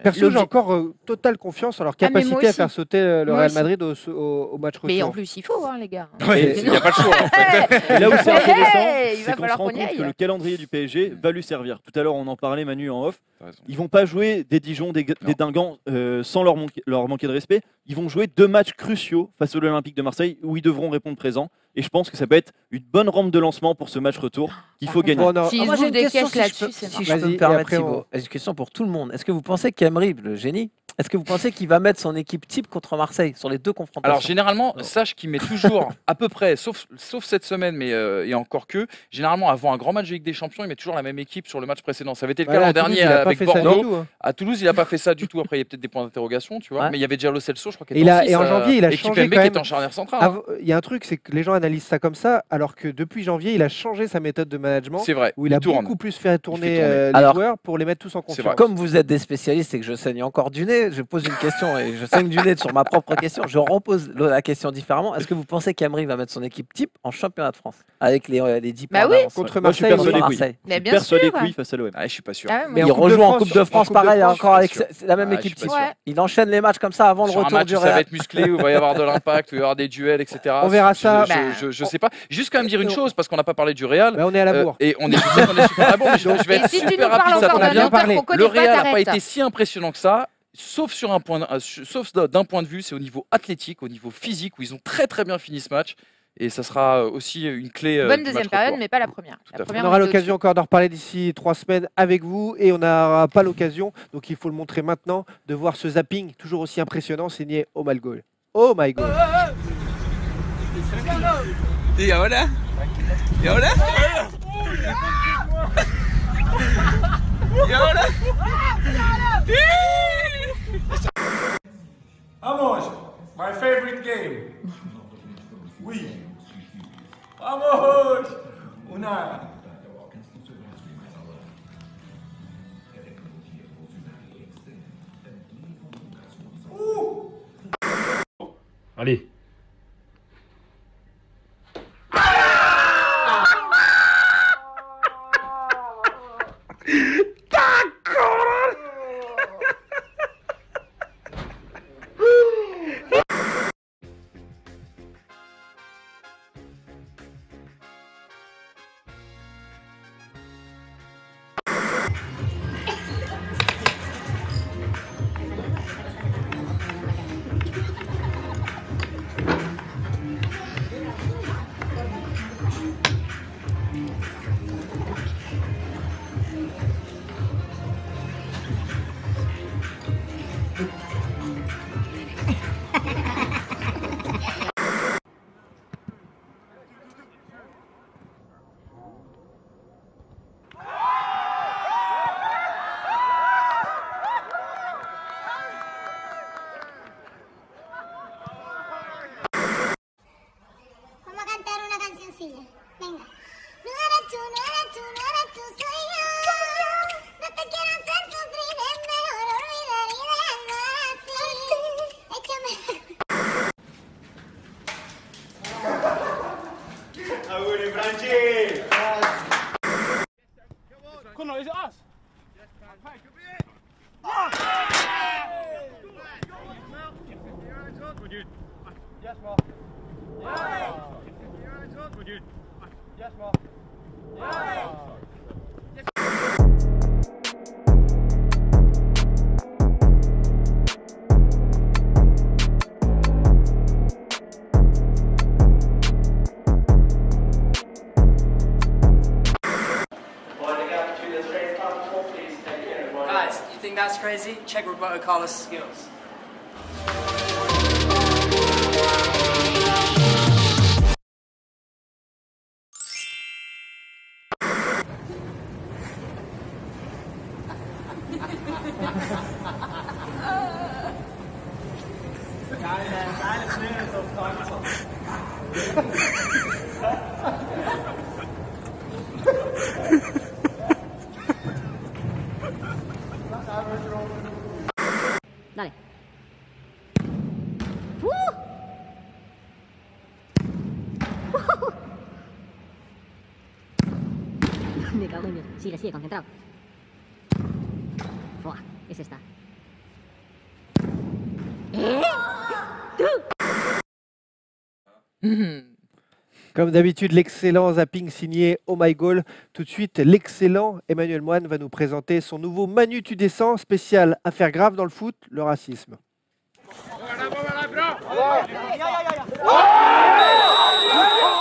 Perso, j'ai encore totale confiance en leur Ah, mais moi capacité à aussi. faire sauter le Moi Real aussi. Madrid au match retour. Mais en plus, il faut, hein, les gars. Ouais, il n'y a pas le choix. En fait. Et là où c'est intéressant, Hey, il c'est va qu'on se falloir rend qu'on y compte que aille. le calendrier du PSG va lui servir. Tout à l'heure, on en parlait, Manu, en off. T'as raison. Ils vont pas jouer des Dijon, des Dingans sans leur manquer de respect. Ils vont jouer 2 matchs cruciaux face à l'Olympique de Marseille où ils devront répondre présent. Et je pense que ça peut être une bonne rampe de lancement pour ce match retour qu'il faut gagner. Bon, non, S'ils moi, se j'ai bouffent une des question, caisses si je là-dessus, peux- c'est si je marrant. peux me Vas-y, permettre, et après, Thibaut. Une question pour tout le monde. Est-ce que vous pensez qu'Emery, le génie, est-ce que vous pensez qu'il va mettre son équipe type contre Marseille sur les 2 confrontations? Alors généralement, Non. sache qu'il met toujours à peu près, sauf cette semaine, mais et encore que, généralement avant un grand match de Ligue des Champions, il met toujours la même équipe sur le match précédent. Ça avait été le cas Voilà, l'an à Toulouse, dernier il a pas avec fait ça du Bordeaux. tout, hein. À Toulouse, il n'a pas fait ça du tout. Après, il y a peut-être des points d'interrogation, tu vois. Ouais. Mais il y avait déjà Lo Celso, je crois, qui Et était il a- en 6, et en janvier, il a et changé Kimpembe quand qui était même. en charnière centrale. Hein. Il y a un truc, c'est que les gens analysent ça comme ça, alors que depuis janvier, il a changé sa méthode de management, C'est vrai. où il a tourne. beaucoup plus fait tourner, tourner. les Alors, joueurs pour les mettre tous en c'est confiance. vrai. Comme vous êtes des spécialistes et que je saigne encore du nez, je pose une question et je saigne du nez sur ma propre question. Je repose la question différemment. Est-ce que vous pensez qu'Emery va mettre son équipe type en championnat de France avec les 10 points Bah oui. d'avance Contre Moi, je suis Marseille, persuadé oui. que oui. Marseille. Mais Je suis bien persuadé sûr. que oui face à l'OM. Ah, je suis pas sûr. Ah ouais, Mais Il en Coupe de rejoue en France, Coupe de en France Coupe de pareil, France, encore avec je suis pas c'est la même Ah, je équipe suis type. pas sûr. Il enchaîne les matchs comme ça avant le Sur un retour match du où ça va Real. être musclé, où il va y avoir de l'impact, où il va y avoir des duels, etc. On verra ça. Je sais pas. Juste quand même dire une chose, parce qu'on n'a pas parlé du Real. Bah, on est à la bourre. Et je sais qu'on est super à la bourre, mais je vais Et être si tu nous super parles rapide, ça encore on a tombe d'un bien bien. auteur parlé. qu'on connaît Le Real n'a pas t'arrêtes. été si impressionnant que ça, sauf d'un point de vue, c'est au niveau athlétique, au niveau physique, où ils ont très très bien fini ce match. Et ça sera aussi une clé. Bonne du deuxième match période, retour. mais pas la première. Tout à La fait. première, On aura était l'occasion encore d'en reparler d'ici 3 semaines avec vous et on n'aura pas l'occasion, donc il faut le montrer maintenant, de voir ce zapping toujours aussi impressionnant signé Oh My Goal. Oh My Goal. ¿Y ahora? ¿Y ahora? ¿Y ahora? Vamos! My favorite game. Oui. Vamos! Una. Allez. Guys, you think that's crazy? Check Roberto Carlos' skills. Dale. Me cago en Dios. Sigue, sigue, concentrado. Fua, es esta. Comme d'habitude, l'excellent zapping signé Oh My Goal. Tout de suite, l'excellent Emmanuel Moine va nous présenter son nouveau Manu tu descends spécial affaire grave dans le foot, le racisme.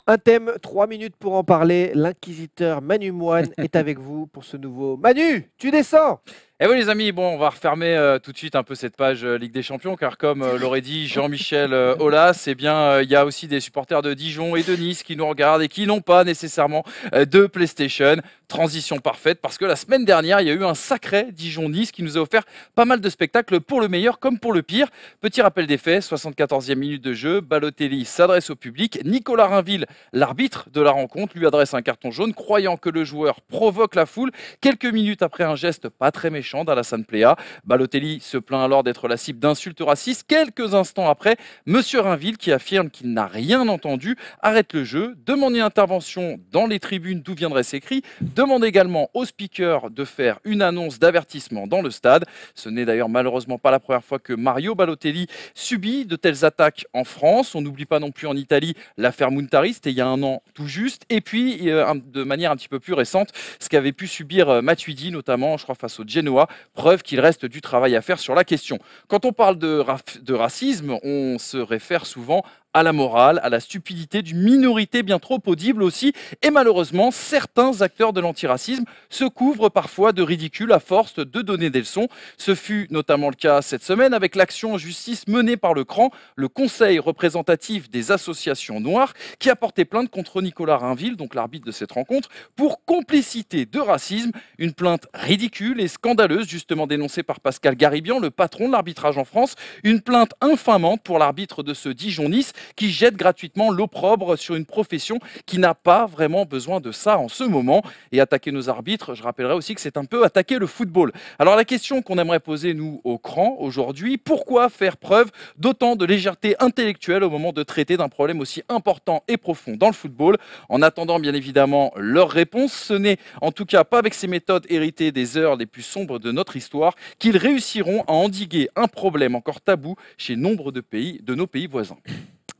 Un thème, 3 minutes pour en parler. L'inquisiteur Manu Moine est avec vous pour ce nouveau Manu, tu descends. Et oui les amis, bon, on va refermer tout de suite un peu cette page Ligue des Champions, car comme l'aurait dit Jean-Michel Aulas, eh bien il y a aussi des supporters de Dijon et de Nice qui nous regardent et qui n'ont pas nécessairement de PlayStation. Transition parfaite, parce que la semaine dernière, il y a eu un sacré Dijon-Nice qui nous a offert pas mal de spectacles pour le meilleur comme pour le pire. Petit rappel des faits, 74e minute de jeu, Balotelli s'adresse au public, Nicolas Rainville, l'arbitre de la rencontre, lui adresse un carton jaune, croyant que le joueur provoque la foule. Quelques minutes après un geste pas très méchant d'Alassane Plea, Balotelli se plaint alors d'être la cible d'insultes racistes. Quelques instants après, Monsieur Rainville, qui affirme qu'il n'a rien entendu, arrête le jeu, demande une intervention dans les tribunes d'où viendraient ces cris, demande également au speaker de faire une annonce d'avertissement dans le stade. Ce n'est d'ailleurs malheureusement pas la première fois que Mario Balotelli subit de telles attaques en France. On n'oublie pas non plus en Italie l'affaire Muntari, c'était il y a un an tout juste. Et puis, de manière un petit peu plus récente, ce qu'avait pu subir Matuidi, notamment, je crois, face au Genoa. Preuve qu'il reste du travail à faire sur la question. Quand on parle de racisme, on se réfère souvent à la morale, à la stupidité d'une minorité bien trop audible aussi. Et malheureusement, certains acteurs de l'antiracisme se couvrent parfois de ridicule à force de donner des leçons. Ce fut notamment le cas cette semaine avec l'action en justice menée par le CRAN, le Conseil représentatif des associations noires, qui a porté plainte contre Nicolas Rainville, donc l'arbitre de cette rencontre, pour complicité de racisme. Une plainte ridicule et scandaleuse, justement dénoncée par Pascal Garibian, le patron de l'arbitrage en France. Une plainte infamante pour l'arbitre de ce Dijon-Nice, qui jette gratuitement l'opprobre sur une profession qui n'a pas vraiment besoin de ça en ce moment. Et attaquer nos arbitres, je rappellerai aussi que c'est un peu attaquer le football. Alors la question qu'on aimerait poser, nous, au CRAN, aujourd'hui, pourquoi faire preuve d'autant de légèreté intellectuelle au moment de traiter d'un problème aussi important et profond dans le football? En attendant, bien évidemment, leur réponse, ce n'est en tout cas pas avec ces méthodes héritées des heures les plus sombres de notre histoire qu'ils réussiront à endiguer un problème encore tabou chez nombre de nos pays voisins.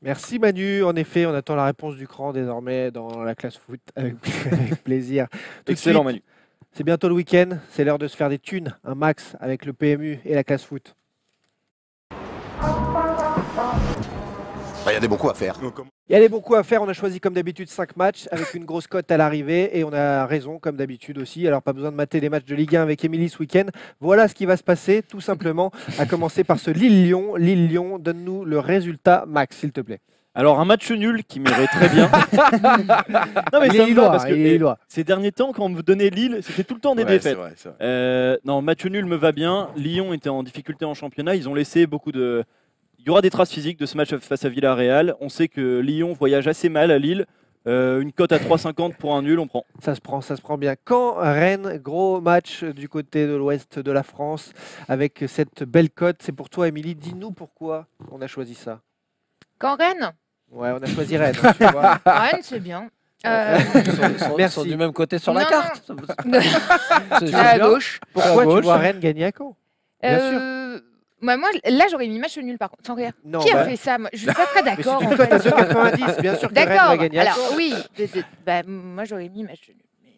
Merci Manu, en effet, on attend la réponse du CRAN désormais dans la classe foot avec plaisir. Excellent Manu. C'est bientôt le week-end, c'est l'heure de se faire des thunes, un max avec le PMU et la classe foot. Il y a des bons coups à faire. Il y a des bons coups à faire, on a choisi comme d'habitude 5 matchs avec une grosse cote à l'arrivée et on a raison comme d'habitude aussi. Alors pas besoin de mater les matchs de Ligue 1 avec Émilie ce week-end. Voilà ce qui va se passer tout simplement, à commencer par ce Lille-Lyon. Lille-Lyon, donne-nous le résultat max s'il te plaît. Alors un match nul qui m'irait très bien. Non mais Il ça est me va lillois, parce que il est lillois. ces derniers temps quand on me donnait Lille, c'était tout le temps des défaites. C'est vrai. Non, match nul me va bien. Lyon était en difficulté en championnat, ils ont laissé beaucoup de... Il y aura des traces physiques de ce match face à Villarreal. On sait que Lyon voyage assez mal à Lille. Une cote à 3,50 pour un nul, on prend. Ça se prend bien. Caen-Rennes, gros match du côté de l'ouest de la France avec cette belle cote. C'est pour toi, Émilie. Dis-nous pourquoi on a choisi ça. Quand Rennes Ouais, on a choisi Rennes. Tu vois. Rennes, c'est bien. Ils sont du même côté sur la Non, carte. C'est À bien. gauche. Pourquoi À gauche. tu vois Rennes gagner à Caen? Bien sûr. Moi, là, j'aurais mis match nul, par contre, sans rire. Non, Qui a bah, fait ça? Moi, je suis pas très mais d'accord. c'est en une cote à fait. 2,90. Bien sûr que Rennes D'accord. va gagner à Alors, Caen. oui. Bah, moi, j'aurais mis match nul. Mais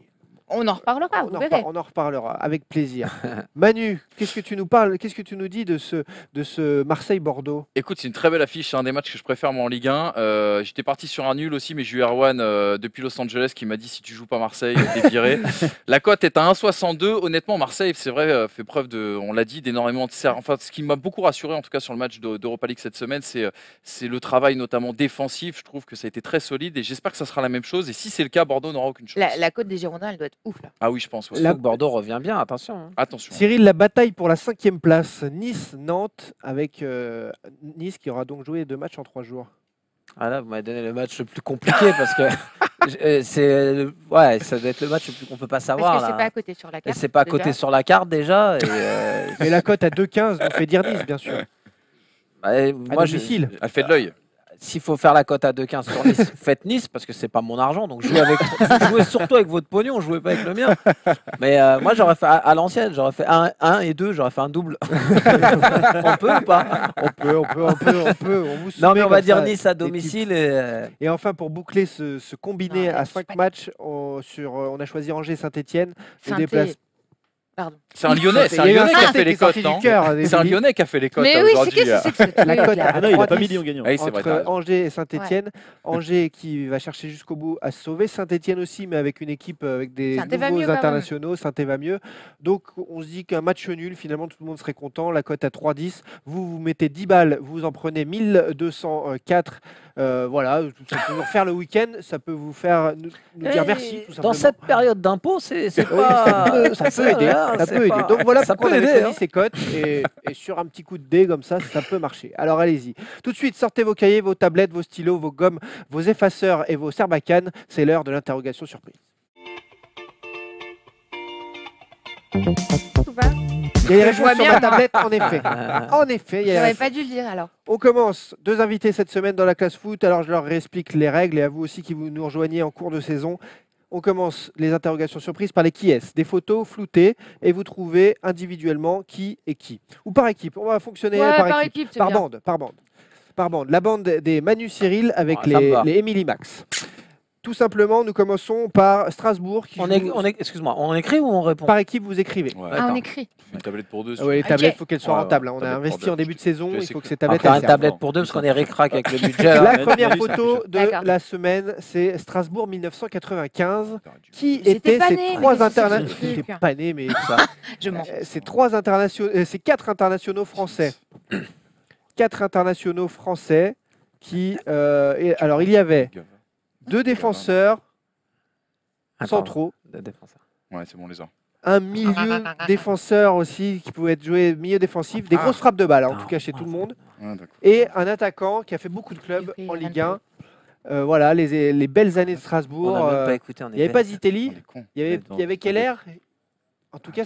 on en reparlera, vous verrez. On en reparlera avec plaisir. Manu, qu'est-ce que tu nous parles? Qu'est-ce que tu nous dis de ce Marseille-Bordeaux? Écoute, c'est une très belle affiche. C'est un des matchs que je préfère moi en Ligue 1. J'étais parti sur un nul aussi, mais j'ai eu Erwan depuis Los Angeles qui m'a dit si tu joues pas Marseille, t'es viré. La cote est à 1,62. Honnêtement, Marseille, c'est vrai, fait preuve de, on l'a dit, d'énormément de Enfin, ce qui m'a beaucoup rassuré, en tout cas sur le match d'Europa League cette semaine, c'est le travail notamment défensif. Je trouve que ça a été très solide et j'espère que ça sera la même chose. Et si c'est le cas, Bordeaux n'aura aucune chance. La cote des Girondins, elle doit être ouf, là. Ah oui, je pense. Ouais. Là, Bordeaux revient bien, attention. Hein. Attention. Cyril, la bataille pour la 5e place. Nice-Nantes avec Nice qui aura donc joué 2 matchs en 3 jours. Ah là, vous m'avez donné le match le plus compliqué parce que ça doit être le match le plus qu'on peut pas savoir. Parce que c'est là. pas à côté sur la carte. C'est pas à côté déjà. sur la carte déjà. Et, Mais la cote à 2,15 nous fait dire Nice, bien sûr. moi, domicile. Elle fait de l'œil. S'il faut faire la cote à 2,15 sur Nice, faites Nice parce que c'est pas mon argent. Donc jouez surtout avec votre pognon, jouez pas avec le mien. Mais moi j'aurais fait à l'ancienne, j'aurais fait 1 et 2, j'aurais fait un double. On peut ou pas? On peut. On vous Non mais soumet on va comme dire ça Nice à des domicile. Et enfin, pour boucler ce combiné Non, à c'est 5 pas- matchs, on a choisi Angers-Saint-Etienne. Saint-Étienne. Pardon. C'est un Lyonnais, Il y a eu un qui a Saint-Étienne fait les qui est sorti cotes, du non? cœur, C'est un Émilie. Lyonnais qui a fait les cotes Mais oui, c'est aujourd'hui. qu'est-ce que c'est que ce truc, La cote là à Ah non, il n'a pas 3,10 mis Lyon gagnant. Oui, c'est vrai, t'as entre raison. Angers et Saint-Etienne. Angers qui va chercher jusqu'au bout à se sauver. Saint-Etienne aussi, mais avec une équipe avec des Saint-Étienne va nouveaux mieux, quand même. internationaux. Saint-Etienne va mieux. Donc on se dit qu'un match nul, finalement, tout le monde serait content. La cote à 3,10. Vous mettez 10 balles, vous en prenez 1204. Voilà, ça peut vous refaire le week-end. Ça peut vous faire nous dire merci, tout simplement. Dans cette période d'impôt, c'est Oui, pas. ça peut aider. Voilà, Ça c'est peut aider. pas- Donc voilà ça pourquoi on peut avait aider, choisi hein. ces cotes et sur un petit coup de dé comme ça peut marcher. Alors allez-y. Tout de suite, sortez vos cahiers, vos tablettes, vos stylos, vos gommes, vos effaceurs et vos serbacanes. C'est l'heure de l'interrogation surprise. Tout va. Il y a les Je vois réponses sur bien, ma moi. tablette, en effet. En effet, il y a les J'aurais réponses. pas dû le dire alors. On commence. 2 invités cette semaine dans la classe foot. Alors je leur réexplique les règles et à vous aussi qui nous rejoignez en cours de saison. On commence les interrogations surprises par les qui est, des photos floutées et vous trouvez individuellement qui est qui. Ou par équipe. On va fonctionner Ouais, par par équipe. équipe, c'est Par bien. bande, par bande. Par bande. La bande des Manu Cyril avec Ouais, ça me va. les Emily Max. Tout simplement, nous commençons par Strasbourg qui joue- Excuse-moi, on écrit ou on répond? par équipe vous écrivez. Ouais. Ah, on D'accord. écrit. Une tablette pour deux. Ah ouais, les Ok. tablettes, il faut qu'elles soient Ouais, rentables. ouais, On a tablette pour investi deux. en début de saison, Je il sais faut que que- ces On va tablettes faire elles une servent. tablette pour deux parce qu'on est ric-rac avec le budget. là. La Ouais, première ouais, photo de D'accord. la semaine, c'est Strasbourg 1995. Qui J'étais étaient pas ces née, mais trois qu'est-ce que c'est que internationaux? ce truc J'étais pas né, mais Je mens. ces 4 internationaux français. 4 internationaux français qui. Alors, il y avait 2 défenseurs centraux, De défenseur. Ouais, c'est bon, on les a. un milieu défenseur aussi qui pouvait être joué milieu défensif, des grosses frappes de balle, en tout cas chez tout le monde, Ouais, d'accord. et un attaquant qui a fait beaucoup de clubs J'ai pris en rien Ligue de 1. Voilà, les belles années de On Strasbourg. n'a même pas écouté. Il n'y avait pas Zitelli, On est cons. il y avait Keller. En tout cas,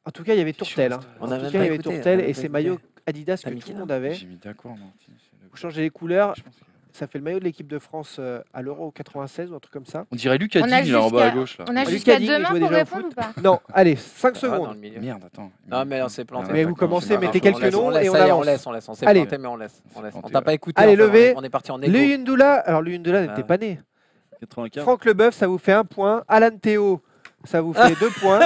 En tout cas, il y avait Tourtel. hein. On En a tout même cas, pas il y avait écouté, on a Tourtel même et pas ces écouté. maillots Adidas que T'as tout mis qui, le là monde avait. J'ai mis d'accord, Martin. Vous changez les couleurs, Je pense que- ça fait le maillot de l'équipe de France à l'Euro 96 ou un truc comme ça. On dirait Lucas On a Digne là en bas à jusqu'à- gauche là. On a Lucas jusqu'à Digne, il demain jouait pour déjà au répondre foot. ou pas? Non, allez, 5 Ah, dans secondes. le milieu. Merde, attends. Non, mais on s'est planté. Mais vous D'accord, commencez, c'est pas mettez grave, quelques on noms laisse, et on ça y est, avance. on laisse. On s'est Allez. planté, mais on laisse. On planté, t'a pas écouté. Allez, en fait, levez. On est parti en égo. Luyundula, alors Luyundula n'était Ah. pas né. 95. Franck Leboeuf, ça vous fait 1 point. Alan Théo, ça vous fait 2 points.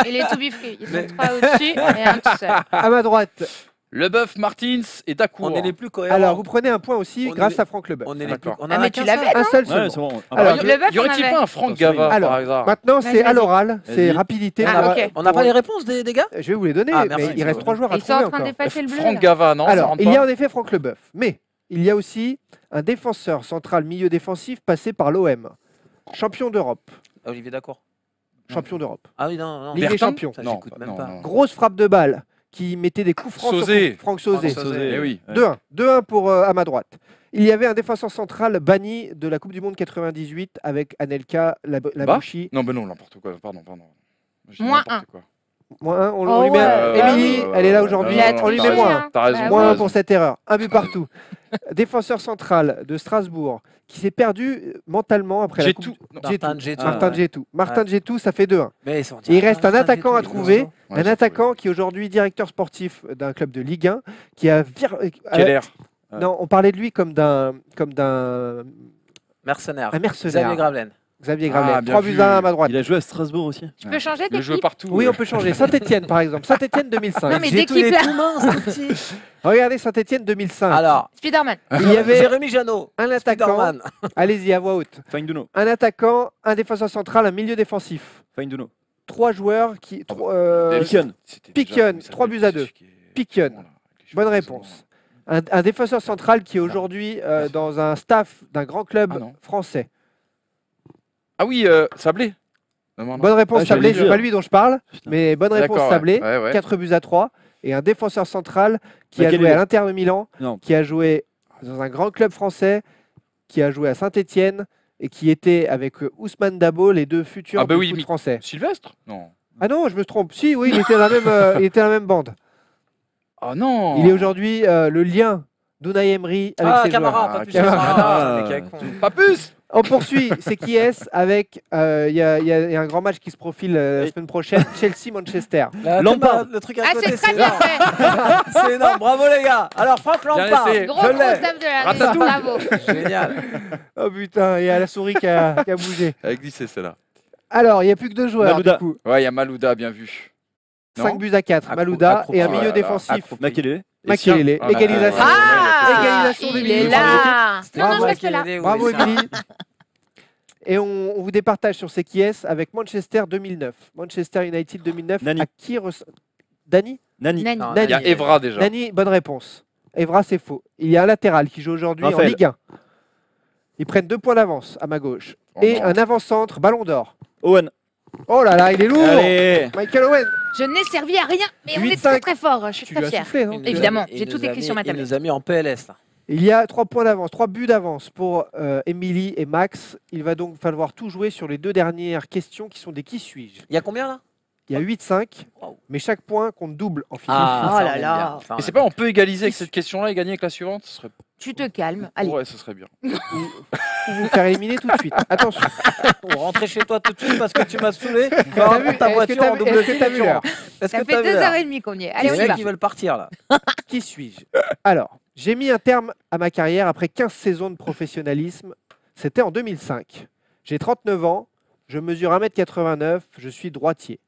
Et les to be free. Ils sont 3 au-dessus et un tout seul. À ma droite, Leboeuf, Martins et Dacour. On est les plus cohérents. alors vous prenez un point aussi On est grâce les- à Franck Leboeuf. On est les plus. D'accord. On Ah, en a mais tu qu'un l'avais, seul. Un seul Ouais, seulement. c'est bon. Alors, Le bœuf, Y on aurait-il avait. pas un Franck Attention, Gava Alors, par hasard? Maintenant, Vas-y, c'est à vas-y. l'oral, c'est Vas-y. rapidité. Ah, ok. On n'a pas les réponses des gars? Je vais vous les donner, Ah, mais merci, il reste c'est 3 joueurs à Ils sont trouver en train encore. d'effacer le bleu. Franck là. Gava, non ça Alors, rentre il y a pas en effet Franck Leboeuf, mais il y a aussi un défenseur central milieu défensif passé par l'OM. Champion d'Europe. Olivier D'accord. Champion d'Europe. Ah oui, non, non. Ligue des Bertin Champions. Ça, Non, j'écoute même non, pas. non. Grosse frappe de balle qui mettait des coups francs Sauzé. sur Franck Sauzé. Eh oui. 2-1. 2-1 pour à ma droite. Il y avait un défenseur central banni de la Coupe du Monde 98 avec Anelka Labouchi. Non, mais non, n'importe quoi. Pardon. Je dis Moins n'importe quoi. Moins 1, on Oh lui met. ouais. Émilie, elle est là aujourd'hui. Il a On lui triché, met moins 1. hein. T'as raison. Bah Moins t'as 1 raison. pour cette erreur. Un but partout. Défenseur central de Strasbourg qui s'est perdu mentalement après la J'ai Coupe. tout. Martin Djetou. Martin Djetou. Martin Djetou, ça fait 2-1. Mais ils sont Et il reste un Martin attaquant à Djetou, trouver. Ouais, Un j'ai attaquant trouvé. qui est aujourd'hui directeur sportif d'un club de Ligue 1, qui a Keller. non, on parlait de lui comme d'un Mercenaire. un mercenaire. Xavier Gravelaine. Xavier Gravelaine. Ah, bien 3 buts vu. à 1 à ma droite. Il a joué à Strasbourg aussi. Tu peux changer Le jeu d'équipe partout. Oui, on peut changer. Saint-Etienne, par exemple. Saint-Etienne 2005. Non, mais Djetou, d'équipe, il est là. tout mince, tout petit. Regardez Saint-Etienne 2005. Alors, Spider-Man. il y avait Jérémy Janot. un attaquant. Spider-Man. Allez-y, à voix haute. Feinduno. Un attaquant, un défenseur central, un milieu défensif. Feinduno. 3 joueurs qui. Piquion. Piquion, 3 buts à 2. Piquion. Bonne réponse. Un défenseur central qui est aujourd'hui dans un staff d'un grand club Ah non. français. Ah oui, Sablé. Non. Bonne réponse, Ah, Sablé. j'allais C'est dire. pas lui dont je parle, Putain. mais bonne réponse, D'accord, ouais. Sablé. Ouais. 4 buts à 3. Et un défenseur central qui a Laquelle joué est- à l'Inter de Milan, Non. qui a joué dans un grand club français, qui a joué à Saint-Etienne et qui était avec Ousmane Dabo, les deux futurs Ah bah du oui, foot mais- français. Sylvestre. Non. Ah non, je me trompe. Si, oui, il était dans la même, il était dans la même bande. Ah non. Il est aujourd'hui le lien d'Unai Emery avec Ah, ses joueurs. Camara, Ah, pas plus. Camara. Ah, mec, con. Pas plus. On poursuit, c'est qui est-ce avec il y, a un grand match qui se profile la semaine prochaine, Chelsea-Manchester. Lampard. Le truc à Ah, côté, c'est très bien énorme. fait. C'est énorme. Bravo les gars. Alors Franck Lampard. laissé. Gros Je gros l'ai. stuff de l'année. Ratatouille. Bravo. Génial. Oh putain, il y a la souris qui a bougé. Avec glissé celle-là. Alors, il n'y a plus que 2 joueurs. Malouda. Du coup. Ouais, il y a Malouda, bien vu. 5 Non. buts à 4, Accro- Malouda accroupi. et un Oh milieu là là, défensif. accroupi. Makelele. Makelele, Ah, égalisation. Ah, Égalisation il d'Emilie. est là. Non, non, je reste là. Bravo Émilie. Et on vous départage sur ces qui est avec Manchester 2009. Manchester United 2009. Nani. À qui Dani Nani. Nani. Non, Nani. Il y a Evra déjà. Nani, bonne réponse. Evra, c'est faux. Il y a un latéral qui joue aujourd'hui en Raphaël. Ligue 1. Ils prennent 2 points d'avance à ma gauche. Oh Et non. un avant-centre, ballon d'or. Owen. Oh là là, il est lourd. Allez. Michael Owen. Je n'ai servi à rien, mais on est 8-5. très très fort. Je suis Tu lui très as fière. soufflé, non Il nous Évidemment, a mis- j'ai il tout nous a écrit mis- sur ma Il tablette. nous a mis en PLS là. Il y a 3 points d'avance, 3 buts d'avance pour Émilie et Max. Il va donc falloir tout jouer sur les 2 dernières questions qui sont des qui suis-je. Il y a combien là? Il y a 8-5, Wow. mais chaque point compte double en finale. Oh ça, là on aime là. bien. Ça, Et on c'est aime pas, on peut égaliser avec cette question-là et gagner avec la suivante. Ce serait. Tu te calmes. Allez. Ouais, ce serait bien. Ou vous faire éliminer tout de suite. Attention. bien. On rentrer chez toi tout de suite parce que tu m'as saoulé. T'as Va vu- ta est-ce que voiture t'as en vu- double est-ce que t'as vu fil, l'heure Est-ce Ça que fait t'as vu l'heure 2h30 qu'on y est. Allez, Les on y mecs va. qui veulent partir là. Qui suis-je? Alors, j'ai mis un terme à ma carrière après 15 saisons de professionnalisme. C'était en 2005. J'ai 39 ans, je mesure 1m89, je suis droitier.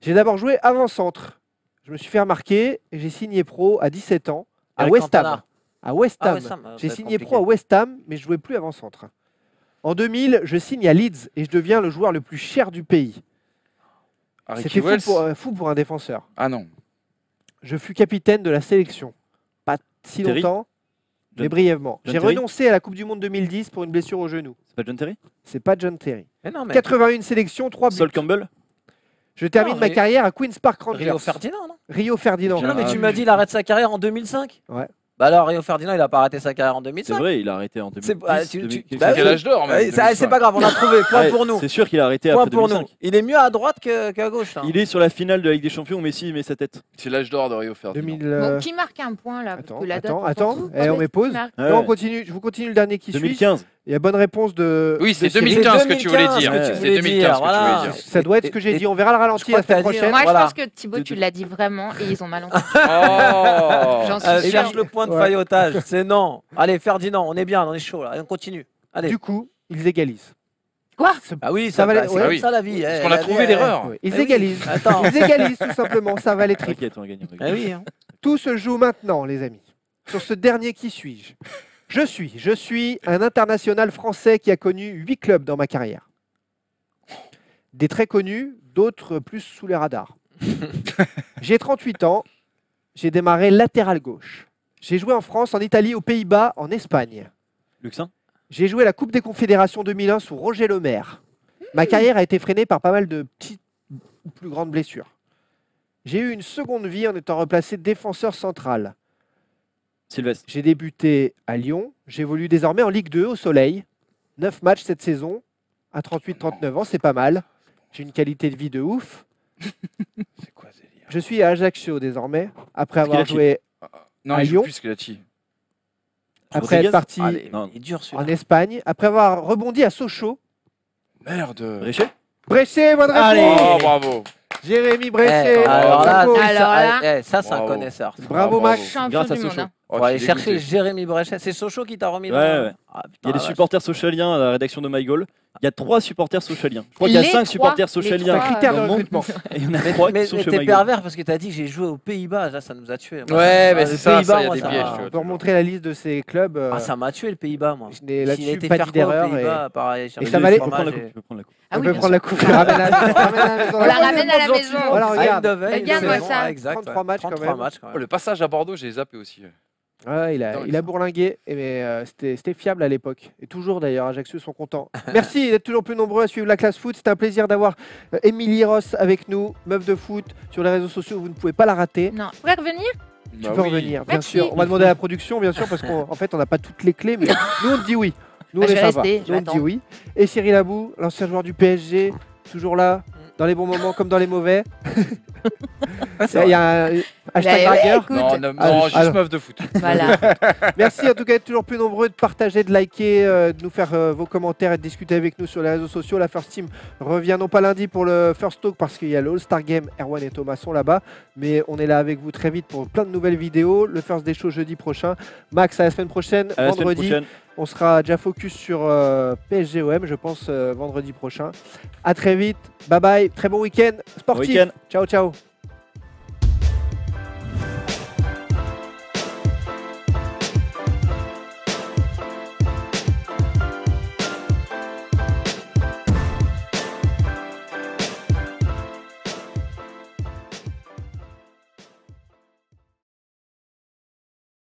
J'ai d'abord joué avant-centre. Je me suis fait remarquer et j'ai signé pro à 17 ans à Avec West Ham. Cantona. À West Ah, Ham. West Ham, ça J'ai va être signé compliqué. pro à West Ham, mais je jouais plus avant-centre. En 2000, je signe à Leeds et je deviens le joueur le plus cher du pays. Harry C'était Wells. fou pour un défenseur. Ah non. Je fus capitaine de la sélection. Pas si Terry longtemps, mais John- brièvement. John J'ai Terry renoncé à la Coupe du Monde 2010 pour une blessure au genou. C'est pas John Terry. C'est pas John Terry. Mais non, mais 81 sélections, 3 buts. Sol Campbell. Je termine Non, ma Rio- carrière à Queen's Park Rangers. Rio Ferdinand, non? Rio Ferdinand. Non, mais Ah, tu oui. m'as dit il arrête sa carrière en 2005. Ouais. Bah alors Rio Ferdinand, il a pas arrêté sa carrière en C'est 2005. vrai, il a arrêté en 2010. C'est- ah, tu- 2000. bah C'était oui. l'âge d'or, même. Ouais, c'est pas grave, on a trouvé. Point Ouais, pour nous. C'est sûr qu'il a arrêté Point après pour 2005. nous. Il est mieux à droite qu'à gauche. Là. Il est sur la finale de la Ligue des Champions où Messi met sa tête. C'est l'âge d'or de Rio Ferdinand. 2000, Bon, qui marque un point là? Parce Attends, que la date, attends, on attends. s'en fout. Eh, on met pause. Qui marque Ouais. Non, on continue. Je vous continue le dernier qui suit. 2015. Il y a bonne réponse de. Oui, c'est de Cyril. 2015 que tu voulais 2015 dire. que tu C'est voulais 2015 dire, que tu voilà. voulais dire. Ça doit être ce que j'ai dit. On verra le ralenti crois la que t'as semaine dit, prochaine. Moi, Voilà. je pense que Thibaut, tu l'as dit vraiment et ils ont mal entendu. Oh J'en suis sûre. Cherche le point de Ouais. faillotage. C'est non. Allez, Ferdinand, on est bien, on est chaud là. On continue. Allez. Du coup, ils égalisent. Quoi? Ah oui, Ça ça, valait- c'est ouais. comme Oui. ça la vie. Parce eh, qu'on a la trouvé vie, l'erreur. Ouais, Ils Eh oui. égalisent. Attends. Ils égalisent tout simplement. Ça va les tripes. T'inquiète, on va gagner. Eh oui. hein. Tout se joue maintenant, les amis. Sur ce dernier qui suis-je? Je suis un international français qui a connu 8 clubs dans ma carrière. Des très connus, d'autres plus sous les radars. J'ai 38 ans. J'ai démarré latéral gauche. J'ai joué en France, en Italie, aux Pays-Bas, en Espagne. Luxin. J'ai joué la Coupe des Confédérations 2001 sous Roger Lemaire. Ma carrière a été freinée par pas mal de petites ou plus grandes blessures. J'ai eu une seconde vie en étant replacé défenseur central. Sylvestre. J'ai débuté à Lyon. J'évolue désormais en Ligue 2 au Soleil. 9 matchs cette saison. À 38-39 ans, c'est pas mal. J'ai une qualité de vie de ouf. C'est quoi ce délire? Je suis à Ajaccio désormais. Après avoir Skilacci. joué Non, à il joue Lyon. plus Skilacci. Après Rodriguez. être parti Allez, Non. il est dur en celui-là. Espagne. Après avoir rebondi à Sochaux. Merde. Bréchet. Bréchet, bonne Allez. réponse. Oh, bravo. Jérémy Bréchet. Alors là, bravo. ça c'est un Bravo. connaisseur. Bravo, Max. Champion Grâce à du monde. Sochaux. Hein. Oh, On va je aller suis chercher dégoûté. Jérémy Bréchet. C'est Sochaux qui t'a remis Ouais, là. ouais. Ah, Il y putain, a des la supporters sochaliens à la rédaction de MyGoal. Il y a 3 supporters sochaliens. Je crois qu'il y a Les 5 trois, supporters les sochaliens. trois. Critère de dans le monde. recrutement. Et il y en a vache. 3 Mais qui sont chez t'es MyGoal. pervers parce que t'as dit que j'ai joué aux Pays-Bas. Là, ça nous a tués. Moi, Ouais, ça- mais les c'est ça, Pays-Bas, ça, il y a moi, des ça pièges, m'a- tu vois. On peut remontrer la liste de ces clubs. Ah, ça m'a tué le Pays-Bas, moi. Je n'ai S'il là-dessus était pas faire dit quoi aux d'erreur. Pays-Bas, pareil, et chercher ça du valait- Tu peux prendre la fromage coupe. et- Tu peux prendre la coupe. Ah On oui, peut bien prendre la sûr. coupe. Ramène à la maison. On la ramène à la maison. Voilà, Ah, regarde. Eindhoven, Regarde-moi une saison, ça. ouais, exact, 33 ouais. matchs, quand 33 même. matchs, quand Oh, même. le passage à Bordeaux, j'ai zappé aussi. Ouais, il a bourlingué, mais c'était fiable à l'époque. Et toujours d'ailleurs, Ajaccio sont contents. Merci d'être toujours plus nombreux à suivre la classe foot. C'était un plaisir d'avoir Émilie Ross avec nous, meuf de foot, sur les réseaux sociaux. Vous ne pouvez pas la rater. Non, vous pouvez revenir? Tu peux revenir, bien Merci. sûr. On va demander à la production, bien sûr, parce qu'en fait, on n'a pas toutes les clés, mais nous, on te dit oui. Nous, Bah, on est je vais sympa. rester, Nous, on te j'attends. dit oui. Et Cyril Abou, l'ancien joueur du PSG, toujours là, dans les bons moments comme dans les mauvais. Il y a un hashtag Bah, ouais, dragueur. écoute. Non, non, Ah, non, juste alors. meuf de foot. Voilà. Merci en tout cas d'être toujours plus nombreux, de partager, de liker, de nous faire vos commentaires et de discuter avec nous sur les réseaux sociaux. La First Team revient non pas lundi pour le First Talk parce qu'il y a le All-Star Game, Erwan et Thomas sont là-bas, mais on est là avec vous très vite pour plein de nouvelles vidéos. Le First Day Show jeudi prochain. Max, à la semaine prochaine, À la semaine vendredi. prochaine. On sera déjà focus sur PSG-OM, je pense, vendredi prochain. À très vite, bye bye, très bon week-end sportif. Week-end. Ciao, ciao.